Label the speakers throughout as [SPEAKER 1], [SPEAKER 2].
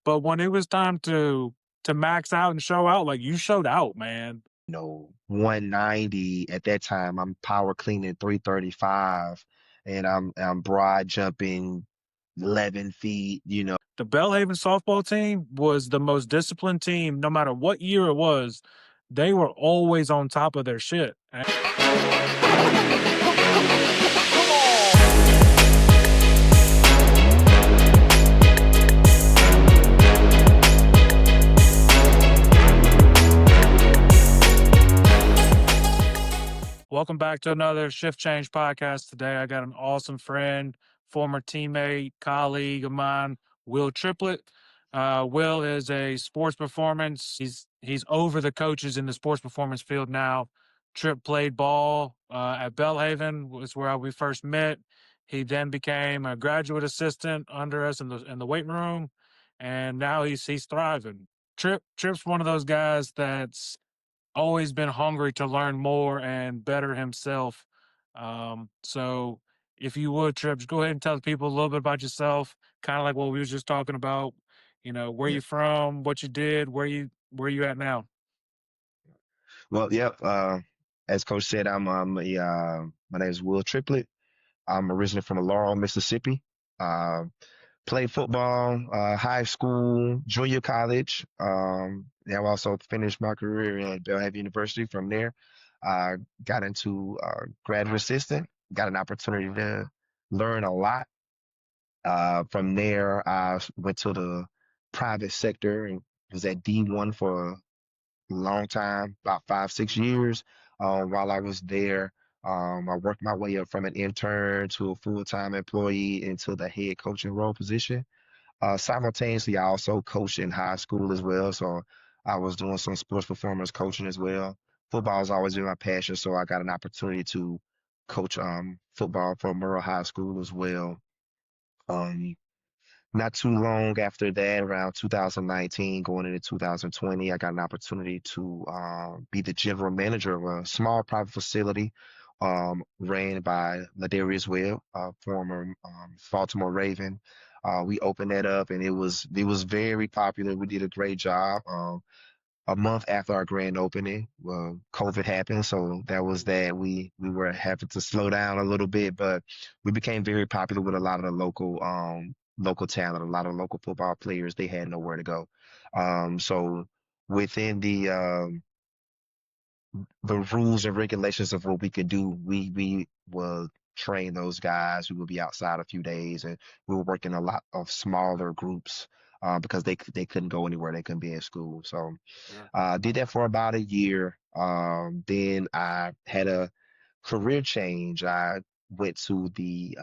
[SPEAKER 1] but when it was time to max out and show out, like, you showed out, man.
[SPEAKER 2] 190 at that time. I'm power cleaning 335, and I'm broad jumping 11 feet.
[SPEAKER 1] The Belhaven softball team was the most disciplined team no matter what year it was. They were always on top of their shit. Welcome back to another Shift Change podcast. Today, I got an awesome friend, former teammate, colleague of mine, Will Triplett. Will is a sports performance. He's over the coaches in the sports performance field now. Trip played ball at Belhaven, was where we first met. He then became a graduate assistant under us in the weight room, and now he's thriving. Trip's one of those guys that's always been hungry to learn more and better himself. So if you would, Trips, go ahead and tell the people a little bit about yourself, kind of like what we was just talking about, where
[SPEAKER 2] Yeah.
[SPEAKER 1] you from, what you did, where you at now.
[SPEAKER 2] Well, yep. As Coach said, my name is Will Triplett. I'm originally from Laurel, Mississippi. Uh, Played football, high school, junior college. I also finished my career at Belhaven University. From there, I got into graduate assistant. Got an opportunity to learn a lot. From there, I went to the private sector and was at D1 for a long time, about 5, 6 years. While I was there, I worked my way up from an intern to a full-time employee into the head coaching role position. Simultaneously, I also coached in high school as well, so I was doing some sports performance coaching as well. Football has always been my passion, so I got an opportunity to coach football for Murrah High School as well. Um, Not too long after that, around 2019, going into 2020, I got an opportunity to be the general manager of a small private facility ran by Ladarius Webb, former Baltimore Raven. We opened that up, and it was very popular. We did a great job. A month after our grand opening, COVID happened, so that was that. We were having to slow down a little bit, but we became very popular with a lot of the local talent, a lot of local football players. They had nowhere to go, so within the rules and regulations of what we could do, we will train those guys. We will be outside a few days, and we were working a lot of smaller groups because they couldn't go anywhere. They couldn't be in school. So
[SPEAKER 1] Sure.
[SPEAKER 2] did that for about a year. Then I had a career change. I went to the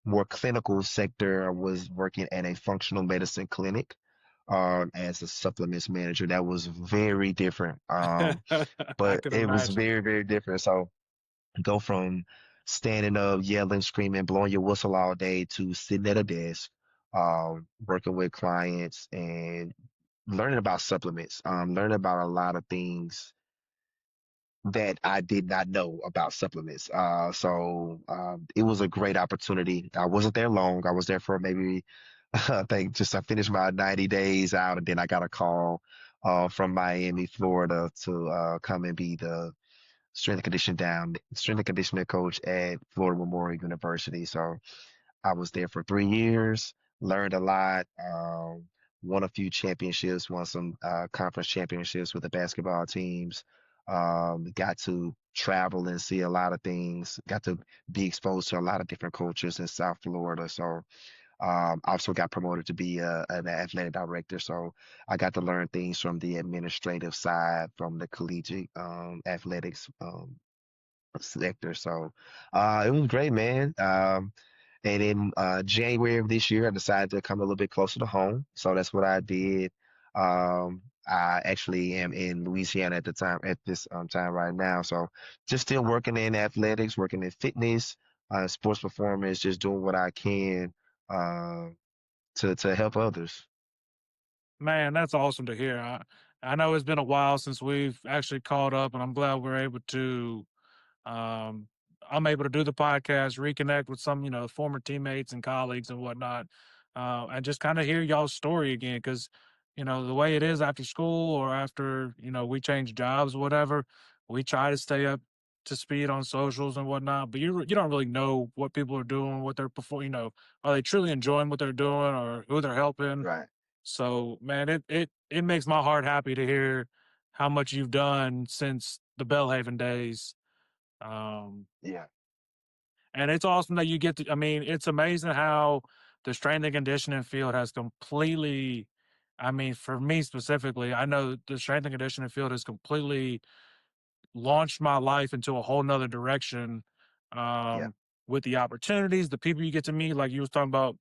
[SPEAKER 2] more clinical sector. I was working at a functional medicine clinic as a supplements manager. That was very different.
[SPEAKER 1] I
[SPEAKER 2] But
[SPEAKER 1] could
[SPEAKER 2] it was
[SPEAKER 1] imagine.
[SPEAKER 2] very, very different. So go from standing up, yelling, screaming, blowing your whistle all day to sitting at a desk, working with clients and learning about supplements, learning about a lot of things that I did not know about supplements. So it was a great opportunity. I wasn't there long. I was there for maybe, I think just I finished my 90 days out, and then I got a call from Miami, Florida to come and be the strength and conditioning coach at Florida Memorial University. So I was there for 3 years, learned a lot, won a few championships, won some conference championships with the basketball teams. Got to travel and see a lot of things, got to be exposed to a lot of different cultures in South Florida. So also got promoted to be an athletic director. So I got to learn things from the administrative side, from the collegiate athletics sector. So it was great, man. And in January of this year, I decided to come a little bit closer to home. So that's what I did. I actually am in Louisiana at this time right now. So just still working in athletics, working in fitness, sports performance, just doing what I can uh, to help others.
[SPEAKER 1] Man, that's awesome to hear. I know it's been a while since we've actually caught up, and I'm glad we're able to Um, I'm able to do the podcast, reconnect with some, former teammates and colleagues and whatnot. and just kind of hear y'all's story again. Because, the way it is after school or after, we change jobs or whatever, we try to stay up to speed on socials and whatnot, but you don't really know what people are doing, what they're performing, are they truly enjoying what they're doing or who they're helping?
[SPEAKER 2] Right.
[SPEAKER 1] So, man, it makes my heart happy to hear how much you've done since the Belhaven days. Um,
[SPEAKER 2] Yeah.
[SPEAKER 1] and it's awesome that you get to, I mean, it's amazing how the strength and conditioning field has completely, I mean, for me specifically, I know the strength and conditioning field has completely launched my life into a whole nother direction,
[SPEAKER 2] Yeah.
[SPEAKER 1] um, with the opportunities, the people you get to meet, like you was talking about,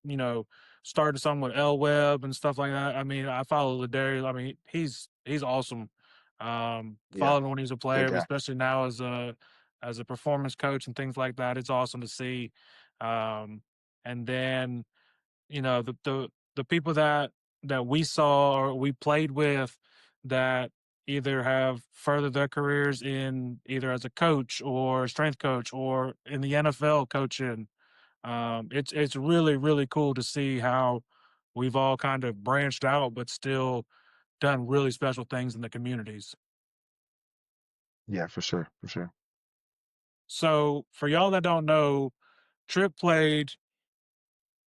[SPEAKER 1] starting something with L Web and stuff like that. I mean, I follow Ladarius. I mean, he's awesome.
[SPEAKER 2] Yeah.
[SPEAKER 1] Followed him when he was a
[SPEAKER 2] Good
[SPEAKER 1] player, but
[SPEAKER 2] guy.
[SPEAKER 1] especially now as a performance coach and things like that. It's awesome to see. Um, and then the people that we saw or we played with that either have furthered their careers in either as a coach or strength coach or in the NFL coaching. It's really really cool to see how we've all kind of branched out, but still done really special things in the communities.
[SPEAKER 2] Yeah, for sure. For sure.
[SPEAKER 1] So for y'all that don't know, Trip played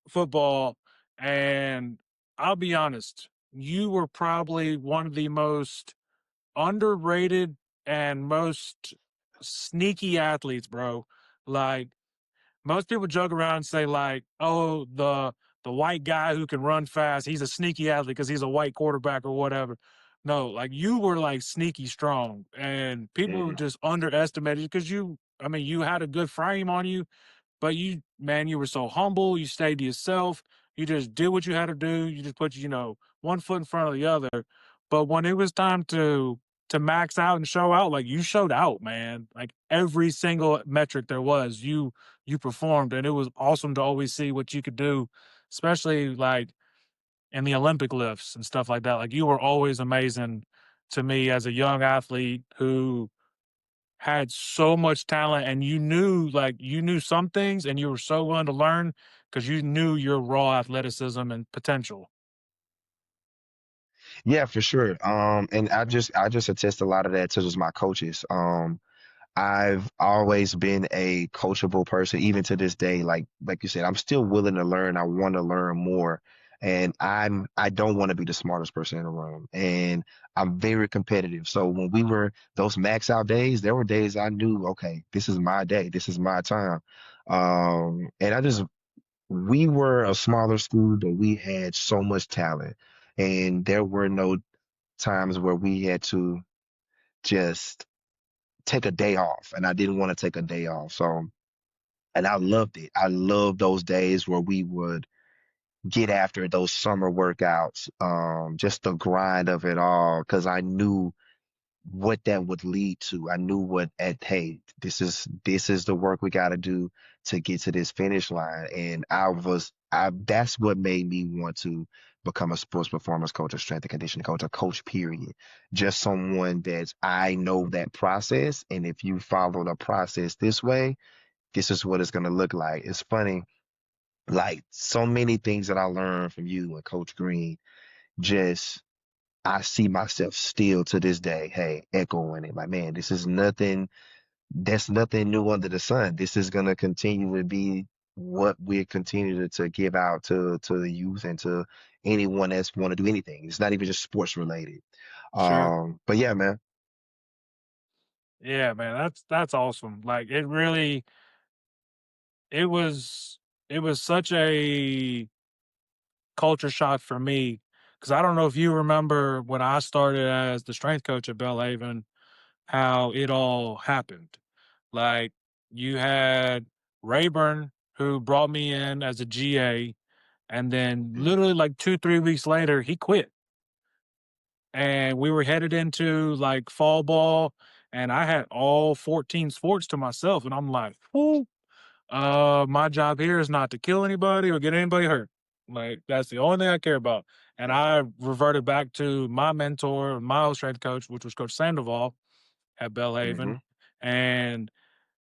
[SPEAKER 1] football, and I'll be honest, you were probably one of the most underrated and most sneaky athletes, bro. Like most people joke around and say like, "Oh, the white guy who can run fast, he's a sneaky athlete because he's a white quarterback or whatever." No, like you were like sneaky strong, and people
[SPEAKER 2] Mhm.
[SPEAKER 1] just underestimated because I mean, you had a good frame on you, but you were so humble. You stayed to yourself. You just did what you had to do. You just put, one foot in front of the other. But when it was time to max out and show out, like you showed out, man. Like every single metric there was, you performed, and it was awesome to always see what you could do, especially like in the Olympic lifts and stuff like that. Like you were always amazing to me as a young athlete who had so much talent, and you knew some things and you were so willing to learn because you knew your raw athleticism and potential.
[SPEAKER 2] Yeah, for sure. And I just attest a lot of that to just my coaches. I've always been a coachable person, even to this day. Like you said, I'm still willing to learn. I want to learn more, and I don't want to be the smartest person in the room. And I'm very competitive. So when we were those max out days, there were days I knew, okay, this is my day, this is my time. And we were a smaller school, but we had so much talent, and there were no times where we had to just take a day off, and I didn't want to take a day off. So, and I loved it. I loved those days where we would get after those summer workouts, just the grind of it all, because I knew what that would lead to. I knew hey, this is the work we got to do to get to this finish line. And that's what made me want to become a sports performance coach, a strength and conditioning coach, a coach, period. Just someone that I know that process. And if you follow the process this way, this is what it's going to look like. It's funny, like so many things that I learned from you and Coach Green, just I see myself still to this day, hey, echoing it. Like, man, that's nothing new under the sun. This is gonna continue to be what we continue to give out to the youth and to anyone that's want to do anything. It's not even just sports related.
[SPEAKER 1] Sure.
[SPEAKER 2] But yeah, man.
[SPEAKER 1] Yeah, man, that's awesome. Like it was it was such a culture shock for me because I don't know if you remember when I started as the strength coach at Belhaven, how it all happened. Like you had Rayburn who brought me in as a GA, and then
[SPEAKER 2] Mhm.
[SPEAKER 1] literally like 2, 3 weeks later, he quit. And we were headed into like fall ball, and I had all 14 sports to myself. And I'm like, whoo, my job here is not to kill anybody or get anybody hurt. Like that's the only thing I care about. And I reverted back to my mentor, my old strength coach, which was Coach Sandoval at Belhaven.
[SPEAKER 2] Mhm.
[SPEAKER 1] And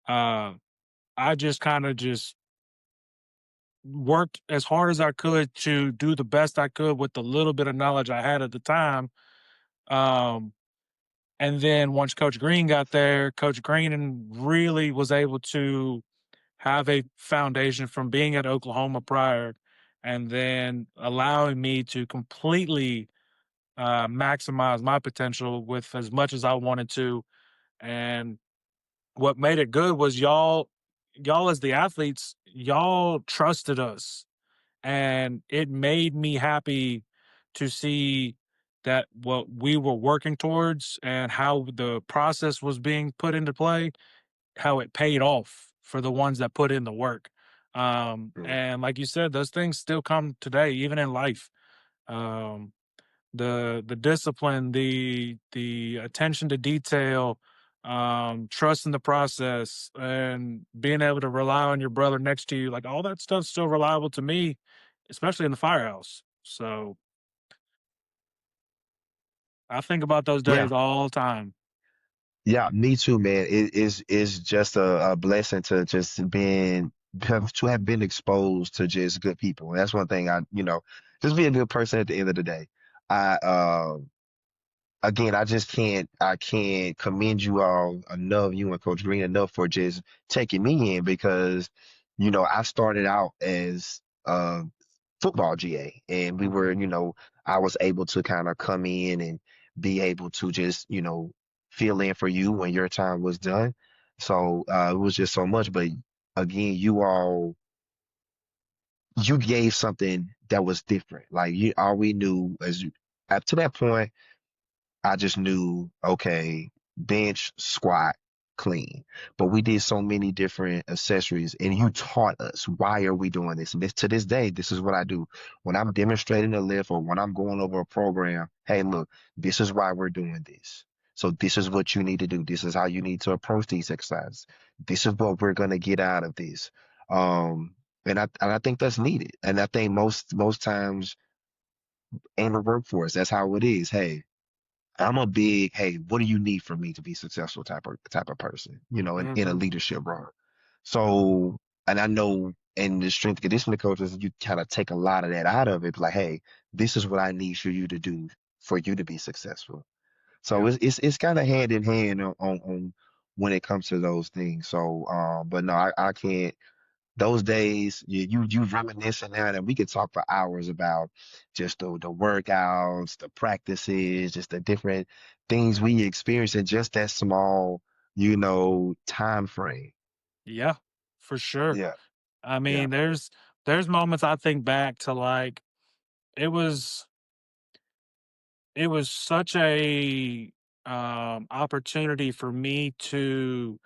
[SPEAKER 1] uh I just kind of just worked as hard as I could to do the best I could with the little bit of knowledge I had at the time. Um, and then once Coach Green got there, Coach Green really was able to have a foundation from being at Oklahoma prior, and then allowing me to completely maximize my potential with as much as I wanted to. And what made it good was y'all as the athletes, y'all trusted us, and it made me happy to see that what we were working towards and how the process was being put into play, how it paid off for the ones that put in the work.
[SPEAKER 2] Mm.
[SPEAKER 1] And like you said, those things still come today, even in life. Um, the discipline, the attention to detail, trust in the process, and being able to rely on your brother next to you, like all that stuff's still reliable to me, especially in the firehouse. So I think about those
[SPEAKER 2] Yeah.
[SPEAKER 1] days all the time.
[SPEAKER 2] Yeah, me too, man. It is just a blessing to just to have been exposed to just good people. And that's one thing just be a good person at the end of the day. I Again, I can't commend you all enough, you and Coach Green enough for just taking me in because, I started out as football GA and we were, I was able to kind of come in and be able to just, fill in for you when your time was done. So it was just so much. But again, you gave something that was different. Like all we knew up to that point I just knew, okay, bench, squat, clean. But we did so many different accessories, and you taught us why are we doing this? And to this day, this is what I do. When I'm demonstrating a lift or when I'm going over a program, hey, look, this is why we're doing this. So this is what you need to do. This is how you need to approach these exercises. This is what we're gonna get out of this. And I think that's needed. And I think most times in the workforce, that's how it is. Hey, I'm a big, hey, what do you need from me to be successful type of person, in a
[SPEAKER 1] Hmm.
[SPEAKER 2] leadership role. So, and I know in the strength and conditioning coaches, you kind of take a lot of that out of it. Like, hey, this is what I need for you to do for you to be successful. So
[SPEAKER 1] Yeah.
[SPEAKER 2] it's kind of hand in hand on when it comes to those things. So, but no, I can't those days you reminiscing now and we could talk for hours about just the workouts, the practices, just the different things we experience in just that small, time frame.
[SPEAKER 1] Yeah, for sure.
[SPEAKER 2] Yeah,
[SPEAKER 1] I
[SPEAKER 2] yeah.
[SPEAKER 1] mean, there's moments I think back to, like, it was it was such a opportunity for me to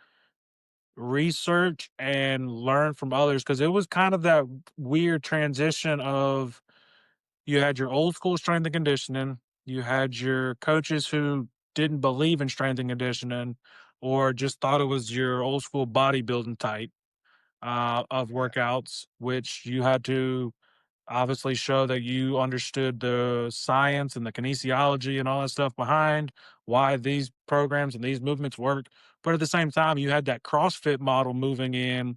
[SPEAKER 1] research and learn from others, because it was kind of that weird transition of, you had your old school strength and conditioning, you had your coaches who didn't believe in strength and conditioning, or just thought it was your old school bodybuilding type of
[SPEAKER 2] Yeah.
[SPEAKER 1] workouts, which you had to obviously show that you understood the science and the kinesiology and all that stuff behind why these programs and these movements work. But at the same time, you had that CrossFit model moving in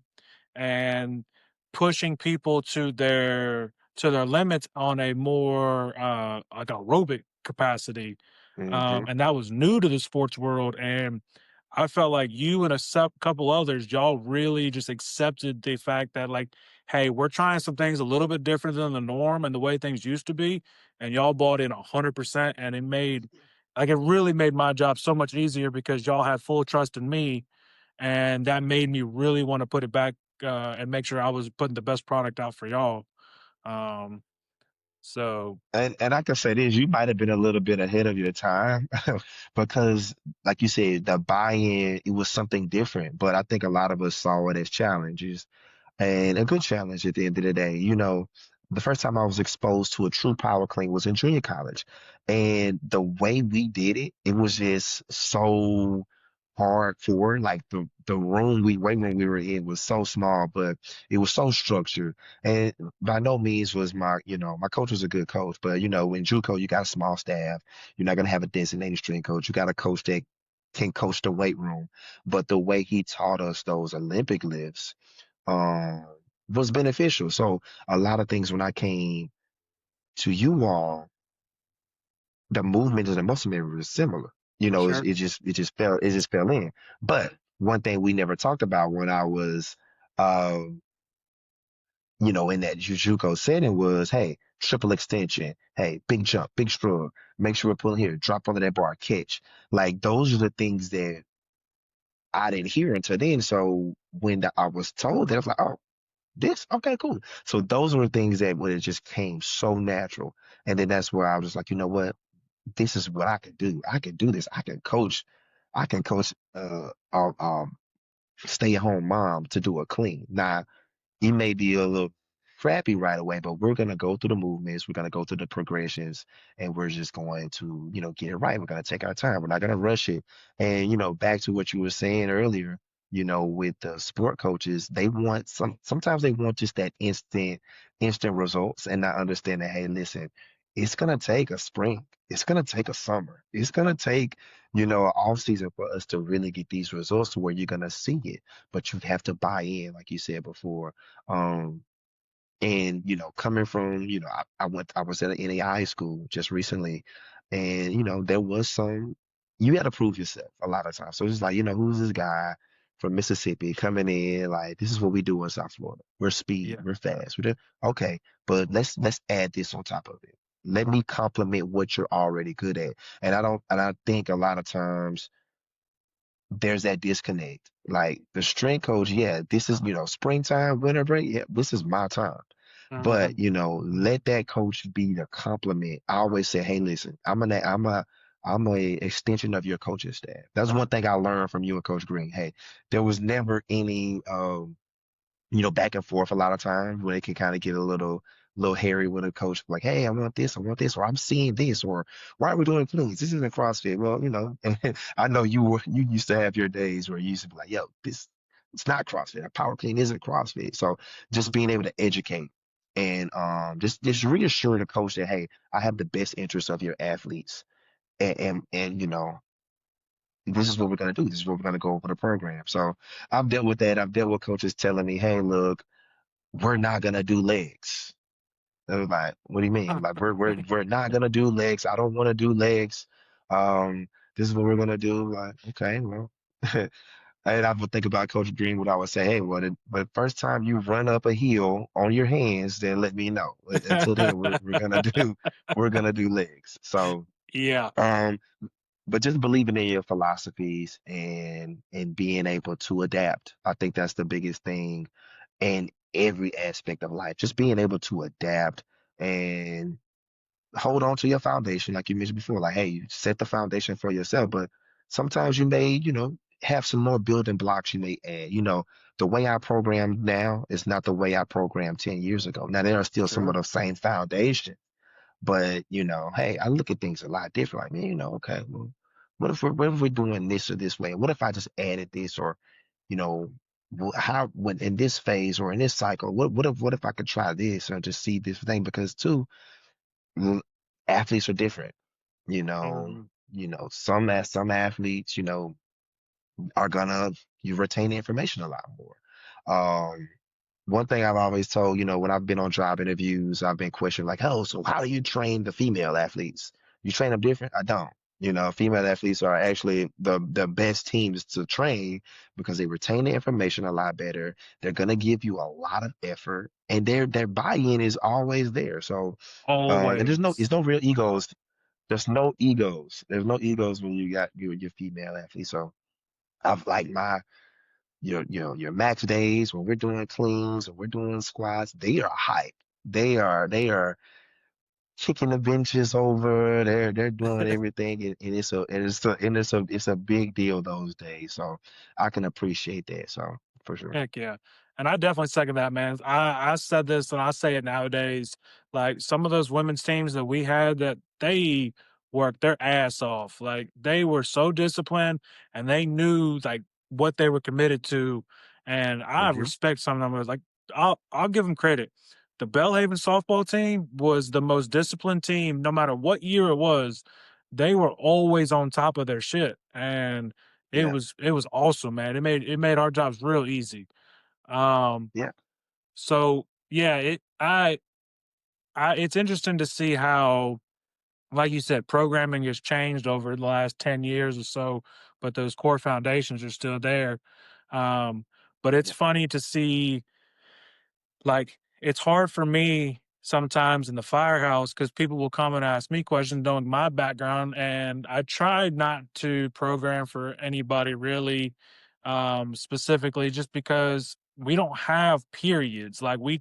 [SPEAKER 1] and pushing people to their limits on a more like aerobic capacity,
[SPEAKER 2] Hmm.
[SPEAKER 1] and that was new to the sports world. And I felt like you and a couple others, y'all really just accepted the fact that, like, hey, we're trying some things a little bit different than the norm and the way things used to be, and y'all bought in 100%, and it really made my job so much easier because y'all had full trust in me, and that made me really want to put it back and make sure I was putting the best product out for y'all. Um, so
[SPEAKER 2] And I can say this, you might have been a little bit ahead of your time because, like you said, the buy-in, it was something different. But I think a lot of us saw it as challenges and a good challenge at the end of the day. The first time I was exposed to a true power clean was in junior college. And the way we did it, it was just so hardcore. Like the weight room we were in was so small, but it was so structured. And by no means was my coach was a good coach, but in JUCO you got a small staff. You're not gonna have a designated strength coach. You got a coach that can coach the weight room. But the way he taught us those Olympic lifts, um, was beneficial. So a lot of things when I came to you all, the movement and the muscle memory was similar. You
[SPEAKER 1] For
[SPEAKER 2] know,
[SPEAKER 1] sure.
[SPEAKER 2] it just fell in. But one thing we never talked about when I was um in that JUCO setting was, hey, triple extension, hey, big jump, big shrug, make sure we're pulling here, drop under that bar, catch. Like those are the things that I didn't hear until then. So when I was told that, I was like, oh, this, okay, cool. So those were things that when it just came so natural. And then that's where I was like, you know what? This is what I could do. I can do this. I can coach stay at home mom to do a clean. Now it may be a little crappy right away, but we're gonna go through the movements, we're gonna go through the progressions, and we're just going to, get it right. We're gonna take our time. We're not gonna rush it. And back to what you were saying earlier, with the sport coaches, they want sometimes they want just that instant results and not understand that, hey, listen, it's gonna take a spring, it's gonna take a summer, it's gonna take, an off season for us to really get these results to where you're gonna see it. But you have to buy in, like you said before. um, and coming from, I was at an NAI school just recently, and there was you had to prove yourself a lot of times. So it's like, who's this guy from Mississippi coming in? Like, this is what we do in South Florida. We're speed,
[SPEAKER 1] Yeah.
[SPEAKER 2] we're fast. Okay, but let's add this on top of it. Let me complement what you're already good at. And I think a lot of times there's that disconnect. Like the strength coach, yeah, this is, springtime, winter break, yeah, this is my time. But,
[SPEAKER 1] Mhm.
[SPEAKER 2] let that coach be the complement. I always say, hey, listen, I'm a extension of your coaching staff. That's one thing I learned from you and Coach Green. Hey, there was never any back and forth a lot of times when it can kind of get a little hairy with a coach, like, hey, I want this, or I'm seeing this, or why are we doing cleans? This isn't CrossFit. Well, and I know you used to have your days where you used to be like, yo, this it's not CrossFit. A power clean isn't CrossFit. So just being able to educate and just reassure the coach that, hey, I have the best interest of your athletes, and this is what we're gonna do. This is what we're gonna go over the program. So I've dealt with that. I've dealt with coaches telling me, hey, look, we're not gonna do legs. I was like, what do you mean? Like we're not gonna do legs. I don't want to do legs. This is what we're gonna do. Like, okay, well, and I would think about Coach Green. What I would say, hey, but first time you run up a hill on your hands, then let me know. But until then, we're gonna do we're gonna do legs. So
[SPEAKER 1] Yeah.
[SPEAKER 2] um, but just believing in your philosophies and being able to adapt. I think that's the biggest thing in every aspect of life. Just being able to adapt and hold on to your foundation, like you mentioned before. Like, hey, you set the foundation for yourself, but sometimes you may, have some more building blocks you may add. The way I program now is not the way I programmed 10 years ago. Now there are still some of
[SPEAKER 1] Sure.
[SPEAKER 2] the same foundation, but hey, I look at things a lot different. Like, man, okay, well, what if we're doing this or this way? What if I just added this, or you know, how when in this phase or in this cycle, what if I could try this or just see this thing? Because too, l- athletes are different. You know,
[SPEAKER 1] Mhm.
[SPEAKER 2] some athletes, are gonna you retain the information a lot more. Um, One thing I've always told, when I've been on job interviews, I've been questioned like, oh, so how do you train the female athletes? You train them different? I don't. Female athletes are actually the best teams to train because they retain the information a lot better. They're gonna give you a lot of effort, and their buy-in is always there. So, and
[SPEAKER 1] Always.
[SPEAKER 2] there's no real egos. There's no egos. There's no egos when you got your female athletes. So I've like my your max days when we're doing cleans or we're doing squats, they are hype. They are kicking the benches over. They're doing everything, and it's a big deal those days. So I can appreciate that. So for sure.
[SPEAKER 1] Heck yeah. And I definitely second that, man. I said this and I say it nowadays. Like some of those women's teams that we had that they worked their ass off. Like they were so disciplined and they knew like what they were committed to. And I
[SPEAKER 2] Hmm.
[SPEAKER 1] respect some of them. Like I'll give them credit. The Belhaven softball team was the most disciplined team, no matter what year it was. They were always on top of their shit. And
[SPEAKER 2] Yeah,
[SPEAKER 1] it was awesome, man. It made our jobs real easy. Um,
[SPEAKER 2] yeah.
[SPEAKER 1] So yeah, it's interesting to see how, like you said, programming has changed over the last 10 years or so, but those core foundations are still there. Um, but it's
[SPEAKER 2] Yeah,
[SPEAKER 1] funny to see, like, it's hard for me sometimes in the firehouse because people will come and ask me questions knowing my background, and I try not to program for anybody really, specifically, just because we don't have periods. Like, we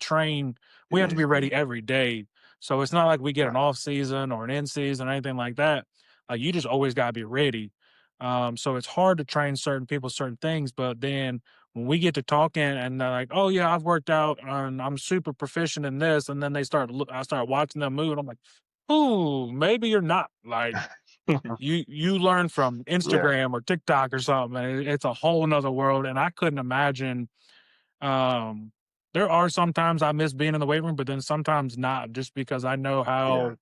[SPEAKER 2] it
[SPEAKER 1] have to be
[SPEAKER 2] is.
[SPEAKER 1] ready every day. So it's not like we get an
[SPEAKER 2] Right.
[SPEAKER 1] off season or an in season or anything like that. Like, you just always got to be ready. So it's hard to train certain people certain things, but then when we get to talking and they're like, "Oh yeah, I've worked out and I'm super proficient in this," and then I start watching them move, and I'm like, "Ooh, maybe you're not." Like, you learn from
[SPEAKER 2] Yeah,
[SPEAKER 1] Instagram or TikTok or something, and it's a whole nother world. And I couldn't imagine. Um, there are sometimes I miss being in the weight room, but then sometimes not, just because I know
[SPEAKER 2] yeah,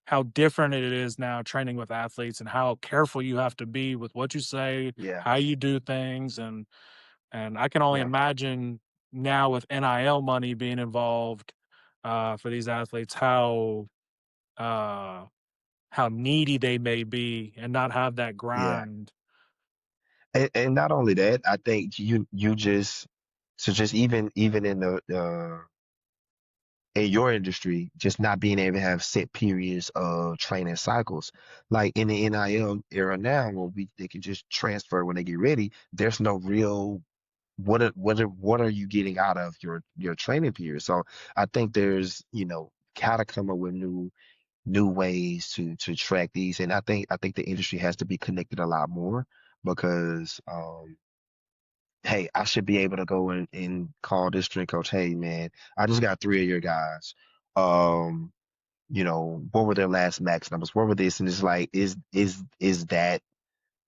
[SPEAKER 1] how different it is now training with athletes and how careful you have to be with what you say,
[SPEAKER 2] yeah,
[SPEAKER 1] how you do things, and I can only
[SPEAKER 2] yeah,
[SPEAKER 1] imagine now with NIL money being involved, for these athletes, uh, how needy they may be and not have that
[SPEAKER 2] yeah.
[SPEAKER 1] grind.
[SPEAKER 2] And not only that, I think you just so just even in the in your industry, just not being able to have set periods of training cycles. Like in the NIL era now, where they can just transfer when they get ready. There's no real what are you getting out of your training period? So I think there's gotta come up with new ways to track these, and I think the industry has to be connected a lot more because hey, I should be able to go and call this strength coach. Hey, man, I just got three of your guys. Um, what were their last max numbers? What were this? And it's like, is that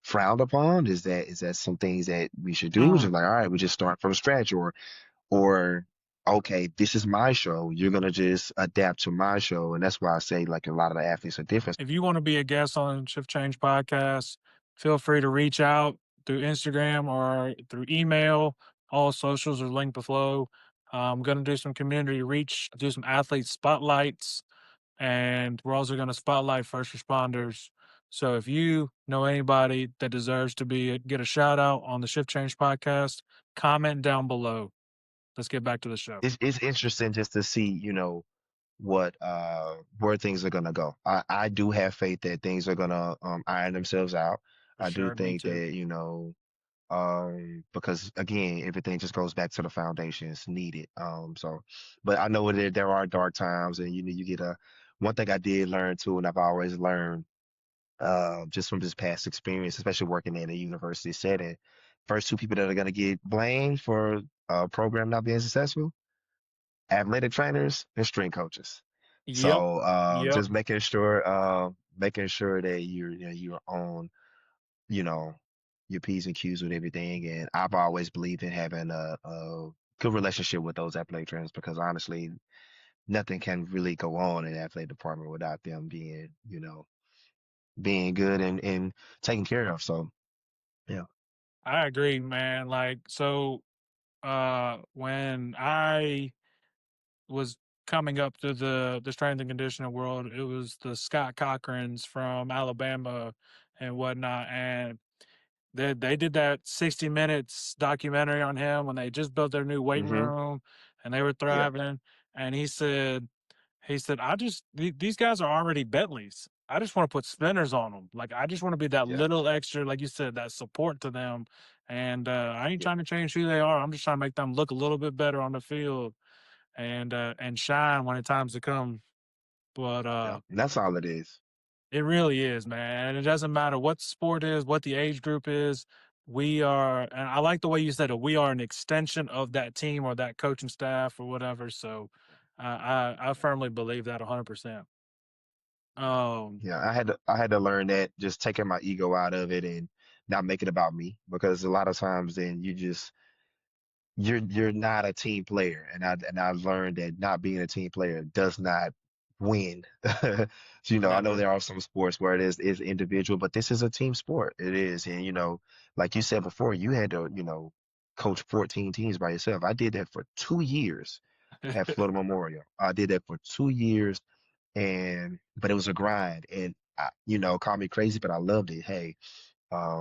[SPEAKER 2] frowned upon? Is that some things that we should do? Just
[SPEAKER 1] Mm.
[SPEAKER 2] like, all right, we just start from scratch, or okay, this is my show. You're gonna just adapt to my show, and that's why I say like a lot of the athletes are different.
[SPEAKER 1] If you wanna be a guest on Shift Change Podcast, feel free to reach out through Instagram or through email. All socials are linked below. I'm gonna do some community reach, do some athlete spotlights, and we're also going to spotlight first responders. So if you know anybody that deserves to be get a shout out on the Shift Change podcast, comment down below. Let's get back to the show.
[SPEAKER 2] It's interesting just to see, what where things are gonna go. I do have faith that things are gonna iron themselves out.
[SPEAKER 1] For
[SPEAKER 2] I do
[SPEAKER 1] sure, me
[SPEAKER 2] think
[SPEAKER 1] too.
[SPEAKER 2] that, because again, everything just goes back to the foundations needed. But I know there are dark times, and you get a one thing I did learn too, and I've always learned just from this past experience, especially working in a university setting. First two people that are gonna get blamed for a program not being successful, athletic trainers and strength coaches.
[SPEAKER 1] Yep.
[SPEAKER 2] So
[SPEAKER 1] Yep.
[SPEAKER 2] just making sure that you're on, you know, your P's and Q's with everything. And I've always believed in having a good relationship with those athletic trainers because honestly, nothing can really go on in the athletic department without them being good and taken care of. So yeah.
[SPEAKER 1] I agree, man. Like, so when I was coming up to the strength and conditioning world, it was the Scott Cochrans from Alabama and whatnot. And they did that 60 Minutes documentary on him when they just built their new weight
[SPEAKER 2] Hmm.
[SPEAKER 1] room and they were
[SPEAKER 2] Yeah.
[SPEAKER 1] thriving. And he said, these guys are already Bentleys. I just want to put spinners on them. Like, I just want to be that
[SPEAKER 2] Yeah.
[SPEAKER 1] little extra, like you said, that support to them. And I ain't
[SPEAKER 2] Yeah.
[SPEAKER 1] trying to change who they are. I'm just trying to make them look a little bit better on the field and shine when it times to come. But
[SPEAKER 2] Yeah. And that's all it is.
[SPEAKER 1] it really is, man. And it doesn't matter what the sport is, what the age group is. We are, and I like the way you said it. We are an extension of that team or that coaching staff or whatever. So, I firmly believe that 100%. Um,
[SPEAKER 2] Yeah, I had to learn that just taking my ego out of it and not make it about me because a lot of times then you're not a team player, and I learned that not being a team player does not win. So, I know
[SPEAKER 1] never.
[SPEAKER 2] there are some sports where it is individual, but this is a team sport. It is, and like you said before, you had to coach 14 teams by yourself. I did that for 2 years. at Florida Memorial. I did that for 2 years, but it was a grind, and call me crazy, but I loved it. Hey,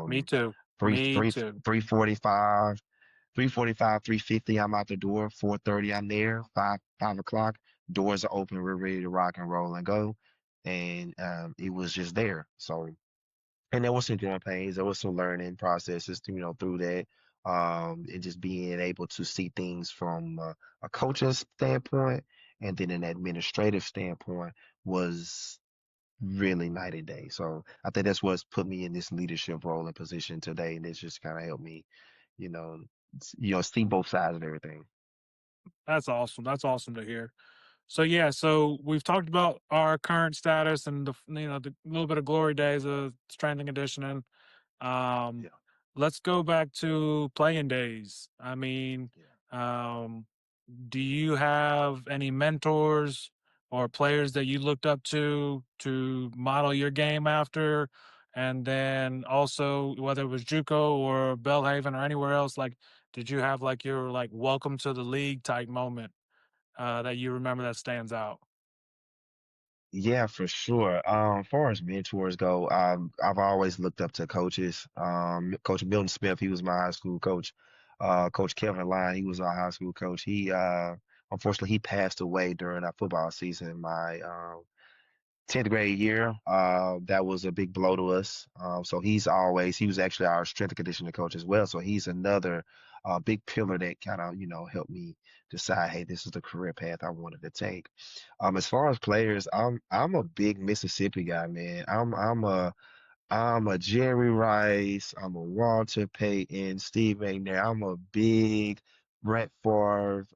[SPEAKER 1] Me
[SPEAKER 2] um,
[SPEAKER 1] too.
[SPEAKER 2] three
[SPEAKER 1] Me
[SPEAKER 2] three
[SPEAKER 1] too.
[SPEAKER 2] 3:45, 3:45, 3:50. I'm out the door. 4:30. I'm there. 5 o'clock. Doors are open. We're ready to rock and roll and go. And it was just there. So, and there was some growing pains. There was some learning processes, through that. And just being able to see things from a coaching standpoint and then an administrative standpoint was really night and day. So I think that's what's put me in this leadership role and position today, and it's just kind of helped me, you know, see both sides of everything.
[SPEAKER 1] That's awesome. That's awesome to hear. So yeah, so we've talked about our current status and the little bit of glory days of strength and conditioning. Um,
[SPEAKER 2] Yeah,
[SPEAKER 1] let's go back to playing days. I mean,
[SPEAKER 2] yeah.
[SPEAKER 1] um, do you have any mentors or players that you looked up to model your game after? And then also, whether it was JUCO or Belhaven or anywhere else, like, did you have like your like welcome to the league type moment that you remember that stands out?
[SPEAKER 2] Yeah, for sure. As far as mentors go, I've always looked up to coaches. Coach Milton Smith, he was my high school coach. Coach Kevin Line, he was our high school coach. Unfortunately, he passed away during our football season. My 10th grade year. That was a big blow to us. So he was actually our strength and conditioning coach as well. So he's another big pillar that kind of, helped me decide, hey, this is the career path I wanted to take. As far as players, I'm a big Mississippi guy, man. I'm a Jerry Rice. I'm a Walter Payton, Steve McNair. I'm a big Brett Favre.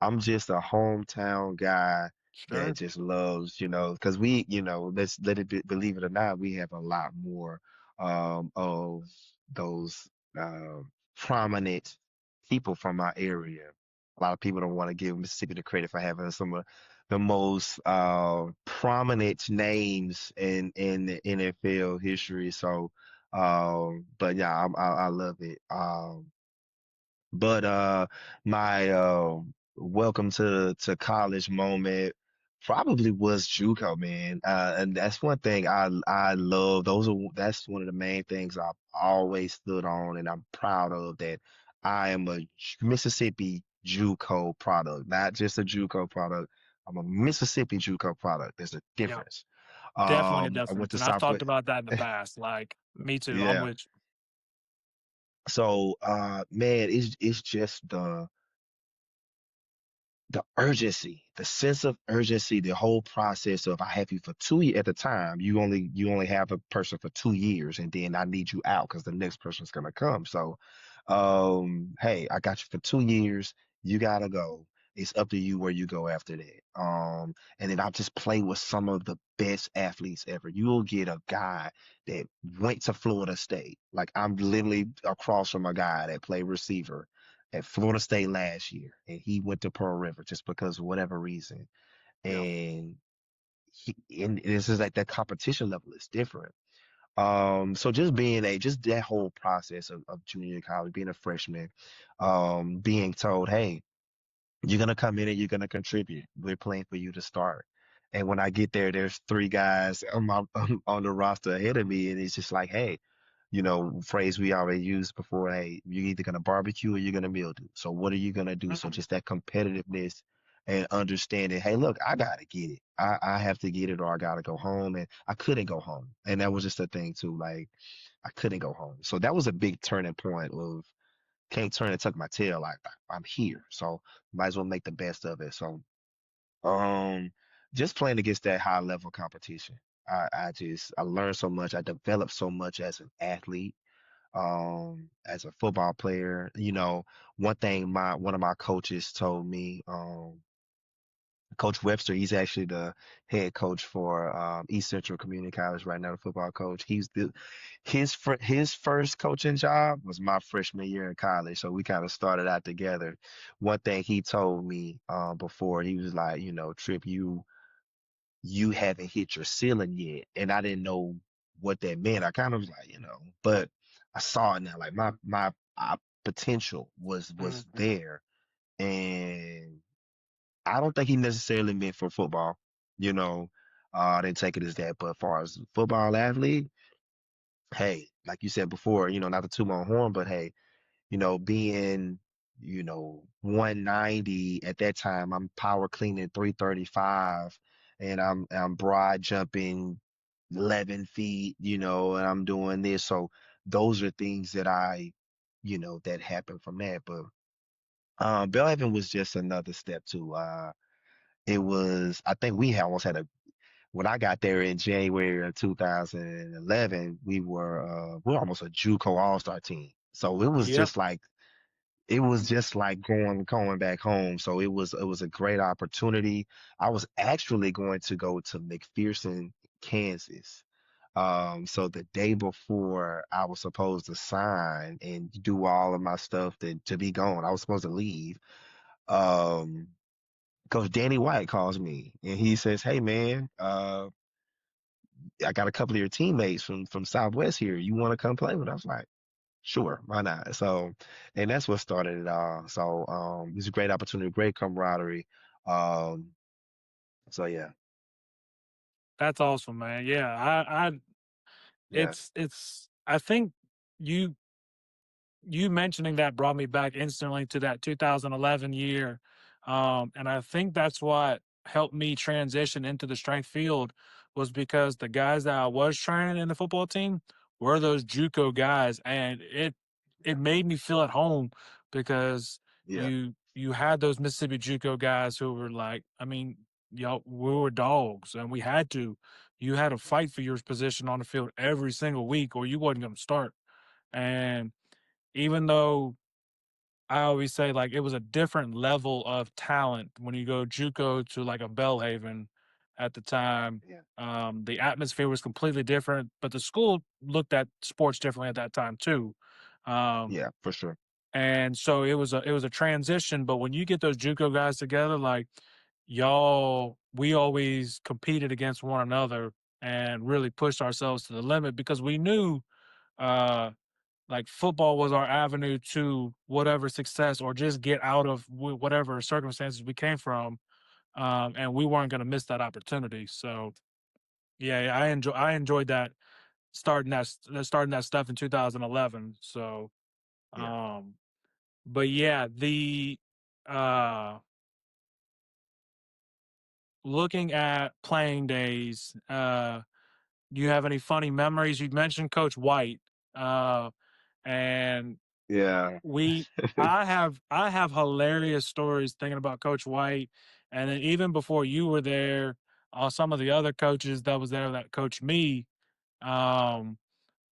[SPEAKER 2] I'm just a hometown guy that
[SPEAKER 1] Sure.
[SPEAKER 2] just loves, because let's let it be, believe it or not, we have a lot more of those prominent people from our area. A lot of people don't want to give Mississippi the credit for having some of the most prominent names in the NFL history. So, but yeah, I love it. But my welcome to college moment probably was JUCO, man. And that's one thing I love. That's one of the main things I've always stood on, and I'm proud of that. I am a Mississippi JUCO product, not just a JUCO product. I'm a Mississippi JUCO product. There's a
[SPEAKER 1] Yeah,
[SPEAKER 2] difference.
[SPEAKER 1] definitely a
[SPEAKER 2] I went
[SPEAKER 1] difference.
[SPEAKER 2] to
[SPEAKER 1] And I've talked
[SPEAKER 2] Southwest.
[SPEAKER 1] about that in the past. Like, me too. I'm
[SPEAKER 2] Yeah.
[SPEAKER 1] with
[SPEAKER 2] So, man, it's just the urgency, the sense of urgency, the whole process of I have you for 2 years at the time. You only have a person for 2 years, and then I need you out because the next person's gonna come. So, hey, I got you for 2 years. You gotta go. It's up to you where you go after that. And then I just play with some of the best athletes ever. You'll get a guy that went to Florida State. Like I'm literally across from a guy that played receiver at Florida State last year, and he went to Pearl River just because of whatever reason.
[SPEAKER 1] you.
[SPEAKER 2] And and this is like that competition level is different. So just that whole process of junior college, being a freshman, being told, hey, you're gonna come in and you're gonna contribute. We're playing for you to start. And when I get there, there's three guys on the roster ahead of me, and it's just like, hey, phrase we already used before. Hey, you're either gonna barbecue or you're gonna mildew. So what are you gonna do? So
[SPEAKER 1] Mhm.
[SPEAKER 2] just that competitiveness and understanding. Hey, look, I gotta get it. I have to get it, or I gotta go home. And I couldn't go home, and that was just a thing too. Like I couldn't go home. So that was a big turning point of can't turn and tuck my tail. Like I'm here, so might as well make the best of it. So um, just playing against that high level competition. I learned so much. I developed so much as an athlete, as a football player. One thing one of my coaches told me, Coach Webster, he's actually the head coach for East Central Community College right now, the football coach. His first coaching job was my freshman year in college, so we kind of started out together. One thing he told me before, he was like, Trip, you haven't hit your ceiling yet, and I didn't know what that meant. I kind of was like, but I saw it now, like my potential was
[SPEAKER 1] Mhm.
[SPEAKER 2] there, And I don't think he necessarily meant for football, you know. I didn't take it as that, but as far as football athlete, hey, like you said before, not to toot my own horn, but hey, being, 190 at that time, I'm power cleaning 335 and I'm broad jumping 11 feet, and I'm doing this. So those are things that that happened from that. But Belhaven was just another step too. It was, I think almost had when I got there in January of 2011, we were almost a JUCO All-Star team. So
[SPEAKER 1] Yep.
[SPEAKER 2] it was just like going back home. So it was a great opportunity. I was actually going to go to McPherson, Kansas. So the day before I was supposed to sign and do all of my stuff to be gone, I was supposed to leave. Um, Coach Danny White calls me and he says, "Hey man, I got a couple of your teammates from Southwest here. You want to come play with?" I was like, "Sure, why not?" So, and that's what started it all. So, it's a great opportunity, great camaraderie. Um, so yeah,
[SPEAKER 1] That's awesome, man. Yeah, I
[SPEAKER 2] yeah,
[SPEAKER 1] it's I think you you mentioning that brought me back instantly to that 2011 year. And I think that's what helped me transition into the strength field was because the guys that I was training in the football team were those JUCO guys, and it made me feel at home because
[SPEAKER 2] yeah,
[SPEAKER 1] you had those Mississippi JUCO guys who were like, I mean, y'all, we were dogs, and we had to. You had to fight for your position on the field every single week, or you wasn't going to start. And even though I always say like it was a different level of talent when you go JUCO to like a Belhaven at the time.
[SPEAKER 2] yeah,
[SPEAKER 1] The atmosphere was completely different, but the school looked at sports differently at that time too. Um,
[SPEAKER 2] yeah, for sure.
[SPEAKER 1] and so it was a transition. But when you get those JUCO guys together, like y'all, we always competed against one another and really pushed ourselves to the limit because we knew uh, like football was our avenue to whatever success or just get out of whatever circumstances we came from, and we weren't going to miss that opportunity. So yeah, I enjoyed that starting that stuff in 2011. So
[SPEAKER 2] Yeah,
[SPEAKER 1] um, but yeah, the uh, looking at playing days, do you have any funny memories? You mentioned Coach White, and
[SPEAKER 2] yeah,
[SPEAKER 1] We I have hilarious stories thinking about Coach White, and then even before you were there, some of the other coaches that was there that coached me. Um,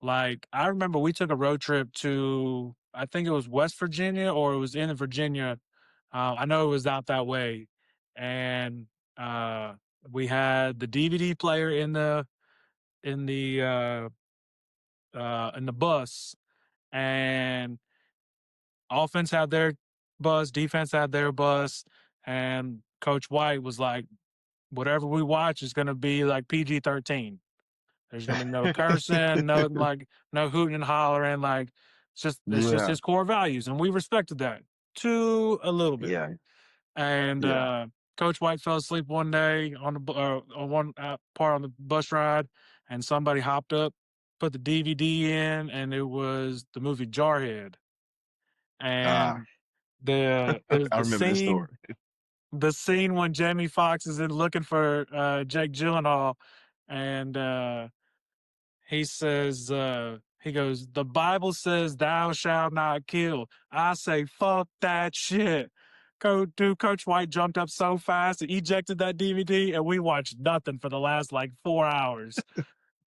[SPEAKER 1] like I remember we took a road trip to I think it was West Virginia or it was in Virginia. I know it was out that way, and uh, we had the DVD player in the in the bus, and offense had their bus, defense had their bus, and Coach White was like, whatever we watch is going to be like PG-13. There's going to be no cursing, no hooting and hollering. Like it's just
[SPEAKER 2] yeah,
[SPEAKER 1] his core values, and we respected that to a little bit.
[SPEAKER 2] yeah,
[SPEAKER 1] And
[SPEAKER 2] yeah.
[SPEAKER 1] Coach White fell asleep one day on one part on the bus ride, and somebody hopped up, put the DVD in, and it was the movie Jarhead.
[SPEAKER 2] Ah,
[SPEAKER 1] And the
[SPEAKER 2] I
[SPEAKER 1] the
[SPEAKER 2] remember this
[SPEAKER 1] scene
[SPEAKER 2] story.
[SPEAKER 1] the scene when Jamie Foxx is in looking for Jake Gyllenhaal, and he goes, the Bible says thou shalt not kill. I say fuck that shit. Coach White jumped up so fast and ejected that DVD, and we watched nothing for the last like 4 hours.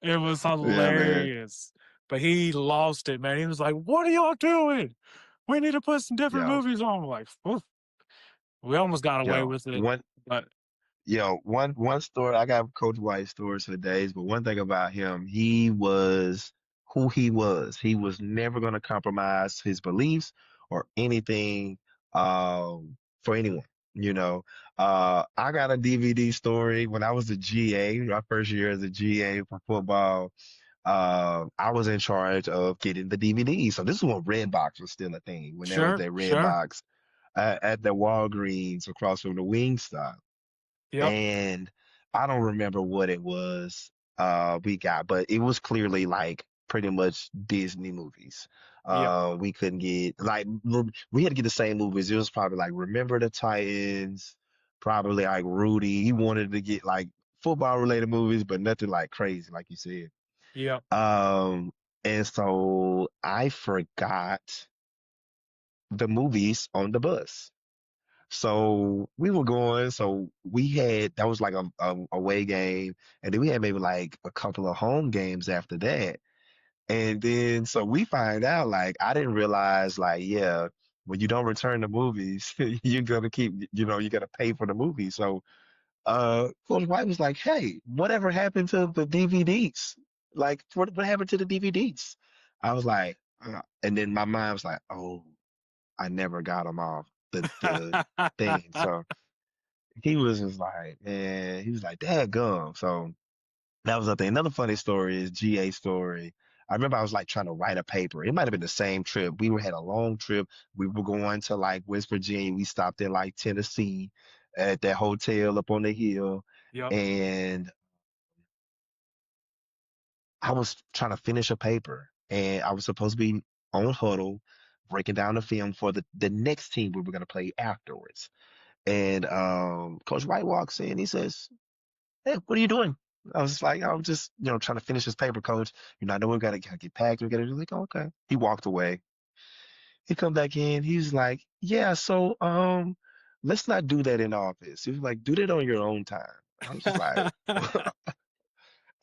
[SPEAKER 1] It was
[SPEAKER 2] Yeah, man.
[SPEAKER 1] hilarious, but he lost it, man. He was like, "What are y'all doing? We need to put some different
[SPEAKER 2] Yo,
[SPEAKER 1] movies on." I'm like, "Oof." We almost got away
[SPEAKER 2] yo,
[SPEAKER 1] with it,
[SPEAKER 2] one
[SPEAKER 1] but
[SPEAKER 2] one story. I got Coach White stories for days, but one thing about him, he was who he was. He was never going to compromise his beliefs or anything for anyone. I got a DVD story when I was a GA, my first year as a GA for football. I was in charge of getting the DVD. So this is when Redbox was still a thing. When there was
[SPEAKER 1] sure,
[SPEAKER 2] that
[SPEAKER 1] sure.
[SPEAKER 2] Redbox. at the Walgreens across from the Wingstop.
[SPEAKER 1] Yep.
[SPEAKER 2] And I don't remember what it was we got, but it was clearly like pretty much Disney movies.
[SPEAKER 1] Yep.
[SPEAKER 2] We couldn't get like we had to get the same movies. It was probably like Remember the Titans, probably like Rudy. He wanted to get like football related movies, but nothing like crazy, like you said.
[SPEAKER 1] Yep.
[SPEAKER 2] Um, and so I forgot the movies on the bus. So we were going, so we had that was like a away game, and then we had maybe like a couple of home games after that. And then so we find out like I didn't realize like yeah, when you don't return the movies, you're gonna keep you gotta pay for the movie. So Coach White was like, hey, whatever happened to the DVDs? Like what happened to the DVDs? I was like, and then my mind was like, oh, I never got them off the thing. So he was just like, man, he was like, Dad gum. So that was the thing. Another funny story is GA story. I remember I was like trying to write a paper. It might have been the same trip. Had a long trip. We were going to like West Virginia. We stopped in like Tennessee at that hotel up on the hill.
[SPEAKER 1] Yep.
[SPEAKER 2] And I was trying to finish a paper. And I was supposed to be on huddle, breaking down the film for the next team we were going to play afterwards. And Coach White walks in. He says, hey, what are you doing? I was like, I'm just, trying to finish this paper, coach. I know we gotta get packed. We gotta do like, oh, okay. He walked away. He come back in. He was like, yeah, so let's not do that in office. He was like, do that on your own time. I was just like,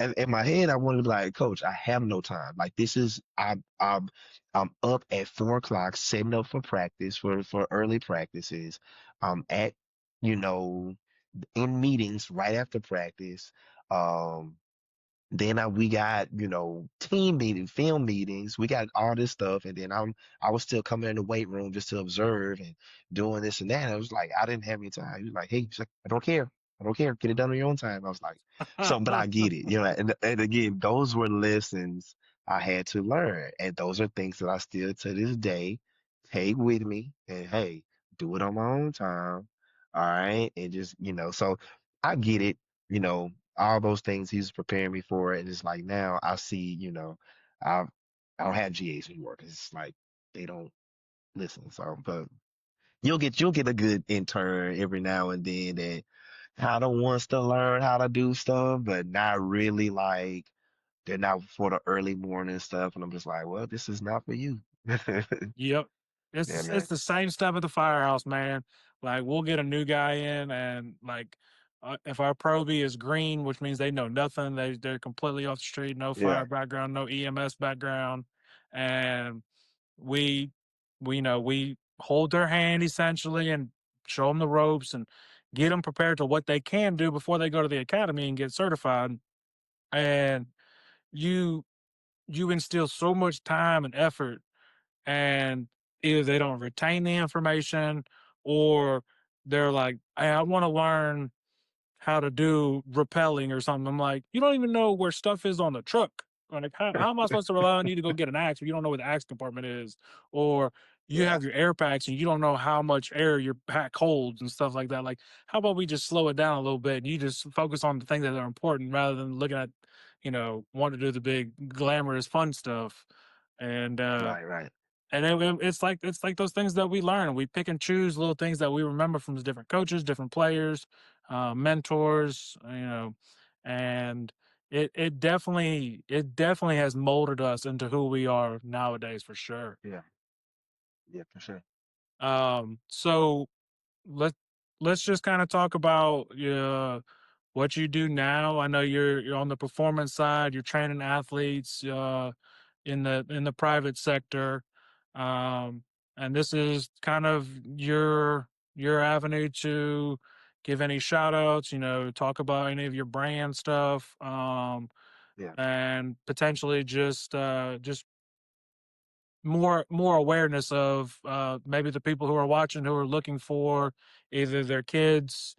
[SPEAKER 2] and in my head, I wanted to be like, Coach, I have no time. Like this is, I'm up at 4 o'clock, setting up for practice for early practices. I'm at, you know, in meetings right after practice. Um, then we got, team meetings, film meetings. We got all this stuff, and then I was still coming in the weight room just to observe and doing this and that. And I was like, I didn't have any time. He was like, hey, he's like, I don't care. I don't care. Get it done on your own time. I was like, so, but I get it, and again, those were lessons I had to learn, and those are things that I still to this day take with me. And hey, do it on my own time, all right, and just so I get it, you know all those things he's preparing me for. And it's like now I see, I I don't have GAs anymore because it's like they don't listen. So, but you'll get a good intern every now and then that kind of wants to learn how to do stuff, but not really like they're not for the early morning stuff. And I'm just like, well, this is not for you.
[SPEAKER 1] Yep.
[SPEAKER 2] Yeah,
[SPEAKER 1] It's
[SPEAKER 2] man.
[SPEAKER 1] the same stuff at the firehouse, man. Like we'll get a new guy in, and like if our probie is green, which means they know nothing, they're completely off the street, no
[SPEAKER 2] Yeah,
[SPEAKER 1] fire background, no EMS background, and we we hold their hand essentially and show them the ropes and get them prepared to what they can do before they go to the academy and get certified. And you you instill so much time and effort, and either they don't retain the information or they're like, hey, I want to learn how to do rappelling or something. I'm like, you don't even know where stuff is on the truck. Like, how am I supposed to rely on you to go get an axe if you don't know where the axe compartment is? Or you
[SPEAKER 2] yeah,
[SPEAKER 1] have your air packs and you don't know how much air your pack holds and stuff like that. Like, how about we just slow it down a little bit and you just focus on the things that are important rather than looking at, wanting to do the big glamorous fun stuff. And
[SPEAKER 2] right, right.
[SPEAKER 1] it's like those things that we learn. We pick and choose little things that we remember from the different coaches, different players, mentors, and it definitely has molded us into who we are nowadays for sure.
[SPEAKER 2] Yeah, yeah, for sure.
[SPEAKER 1] So let let's just kind of talk about what you do now. I know you're on the performance side. You're training athletes in the private sector, um, and this is kind of your avenue to give any shout outs. Talk about any of your brand stuff,
[SPEAKER 2] Yeah,
[SPEAKER 1] and potentially just more awareness of maybe the people who are watching who are looking for either their kids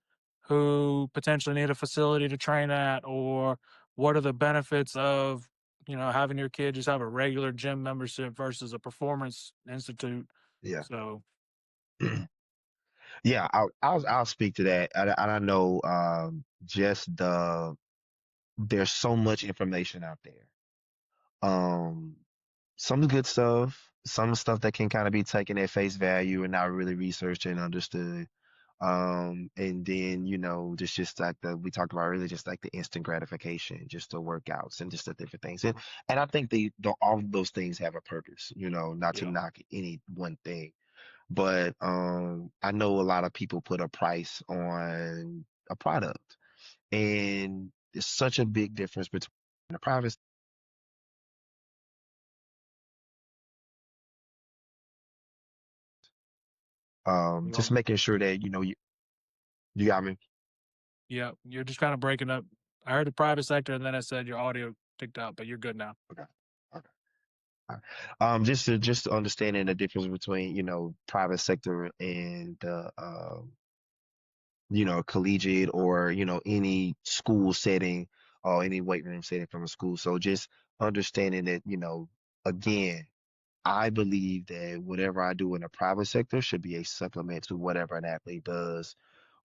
[SPEAKER 1] who potentially need a facility to train at, or what are the benefits of having your kid just have a regular gym membership versus a performance institute.
[SPEAKER 2] yeah.
[SPEAKER 1] So
[SPEAKER 2] Yeah, I'll speak to that. And I know just there's so much information out there. Um, some good stuff, some stuff that can kind of be taken at face value and not really researched and understood. And then, just like we talked about earlier, just like the instant gratification, just the workouts and just the different things. And I think all of those things have a purpose, not to
[SPEAKER 1] Yeah,
[SPEAKER 2] knock any one thing. But I know a lot of people put a price on a product, and there's such a big difference between the private, just
[SPEAKER 1] well,
[SPEAKER 2] making sure that you got me.
[SPEAKER 1] yeah, you're just kind of breaking up. I heard the private sector, and then I said your audio ticked out, but you're good now.
[SPEAKER 2] Okay. Okay. All right. Just understanding the difference between private sector and the collegiate or any school setting or any weight room setting from a school. So just understanding that again, I believe that whatever I do in the private sector should be a supplement to whatever an athlete does,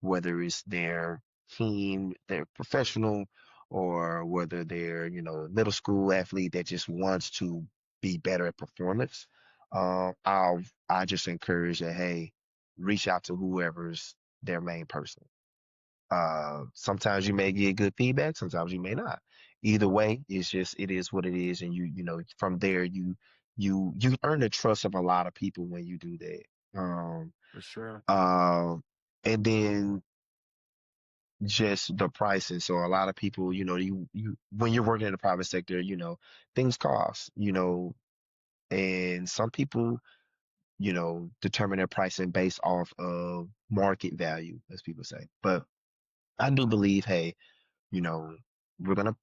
[SPEAKER 2] whether it's their team, their professional, or whether they're, a middle school athlete that just wants to be better at performance. I just encourage that, hey, reach out to whoever's their main person. Sometimes you may get good feedback, sometimes you may not. Either way, it is what it is, and from there you earn the trust of a lot of people when you do that.
[SPEAKER 1] For sure.
[SPEAKER 2] Uh, and then just the prices. So a lot of people, you when you're working in the private sector, things cost, and some people, determine their pricing based off of market value, as people say. But I do believe, hey, you know, we're gonna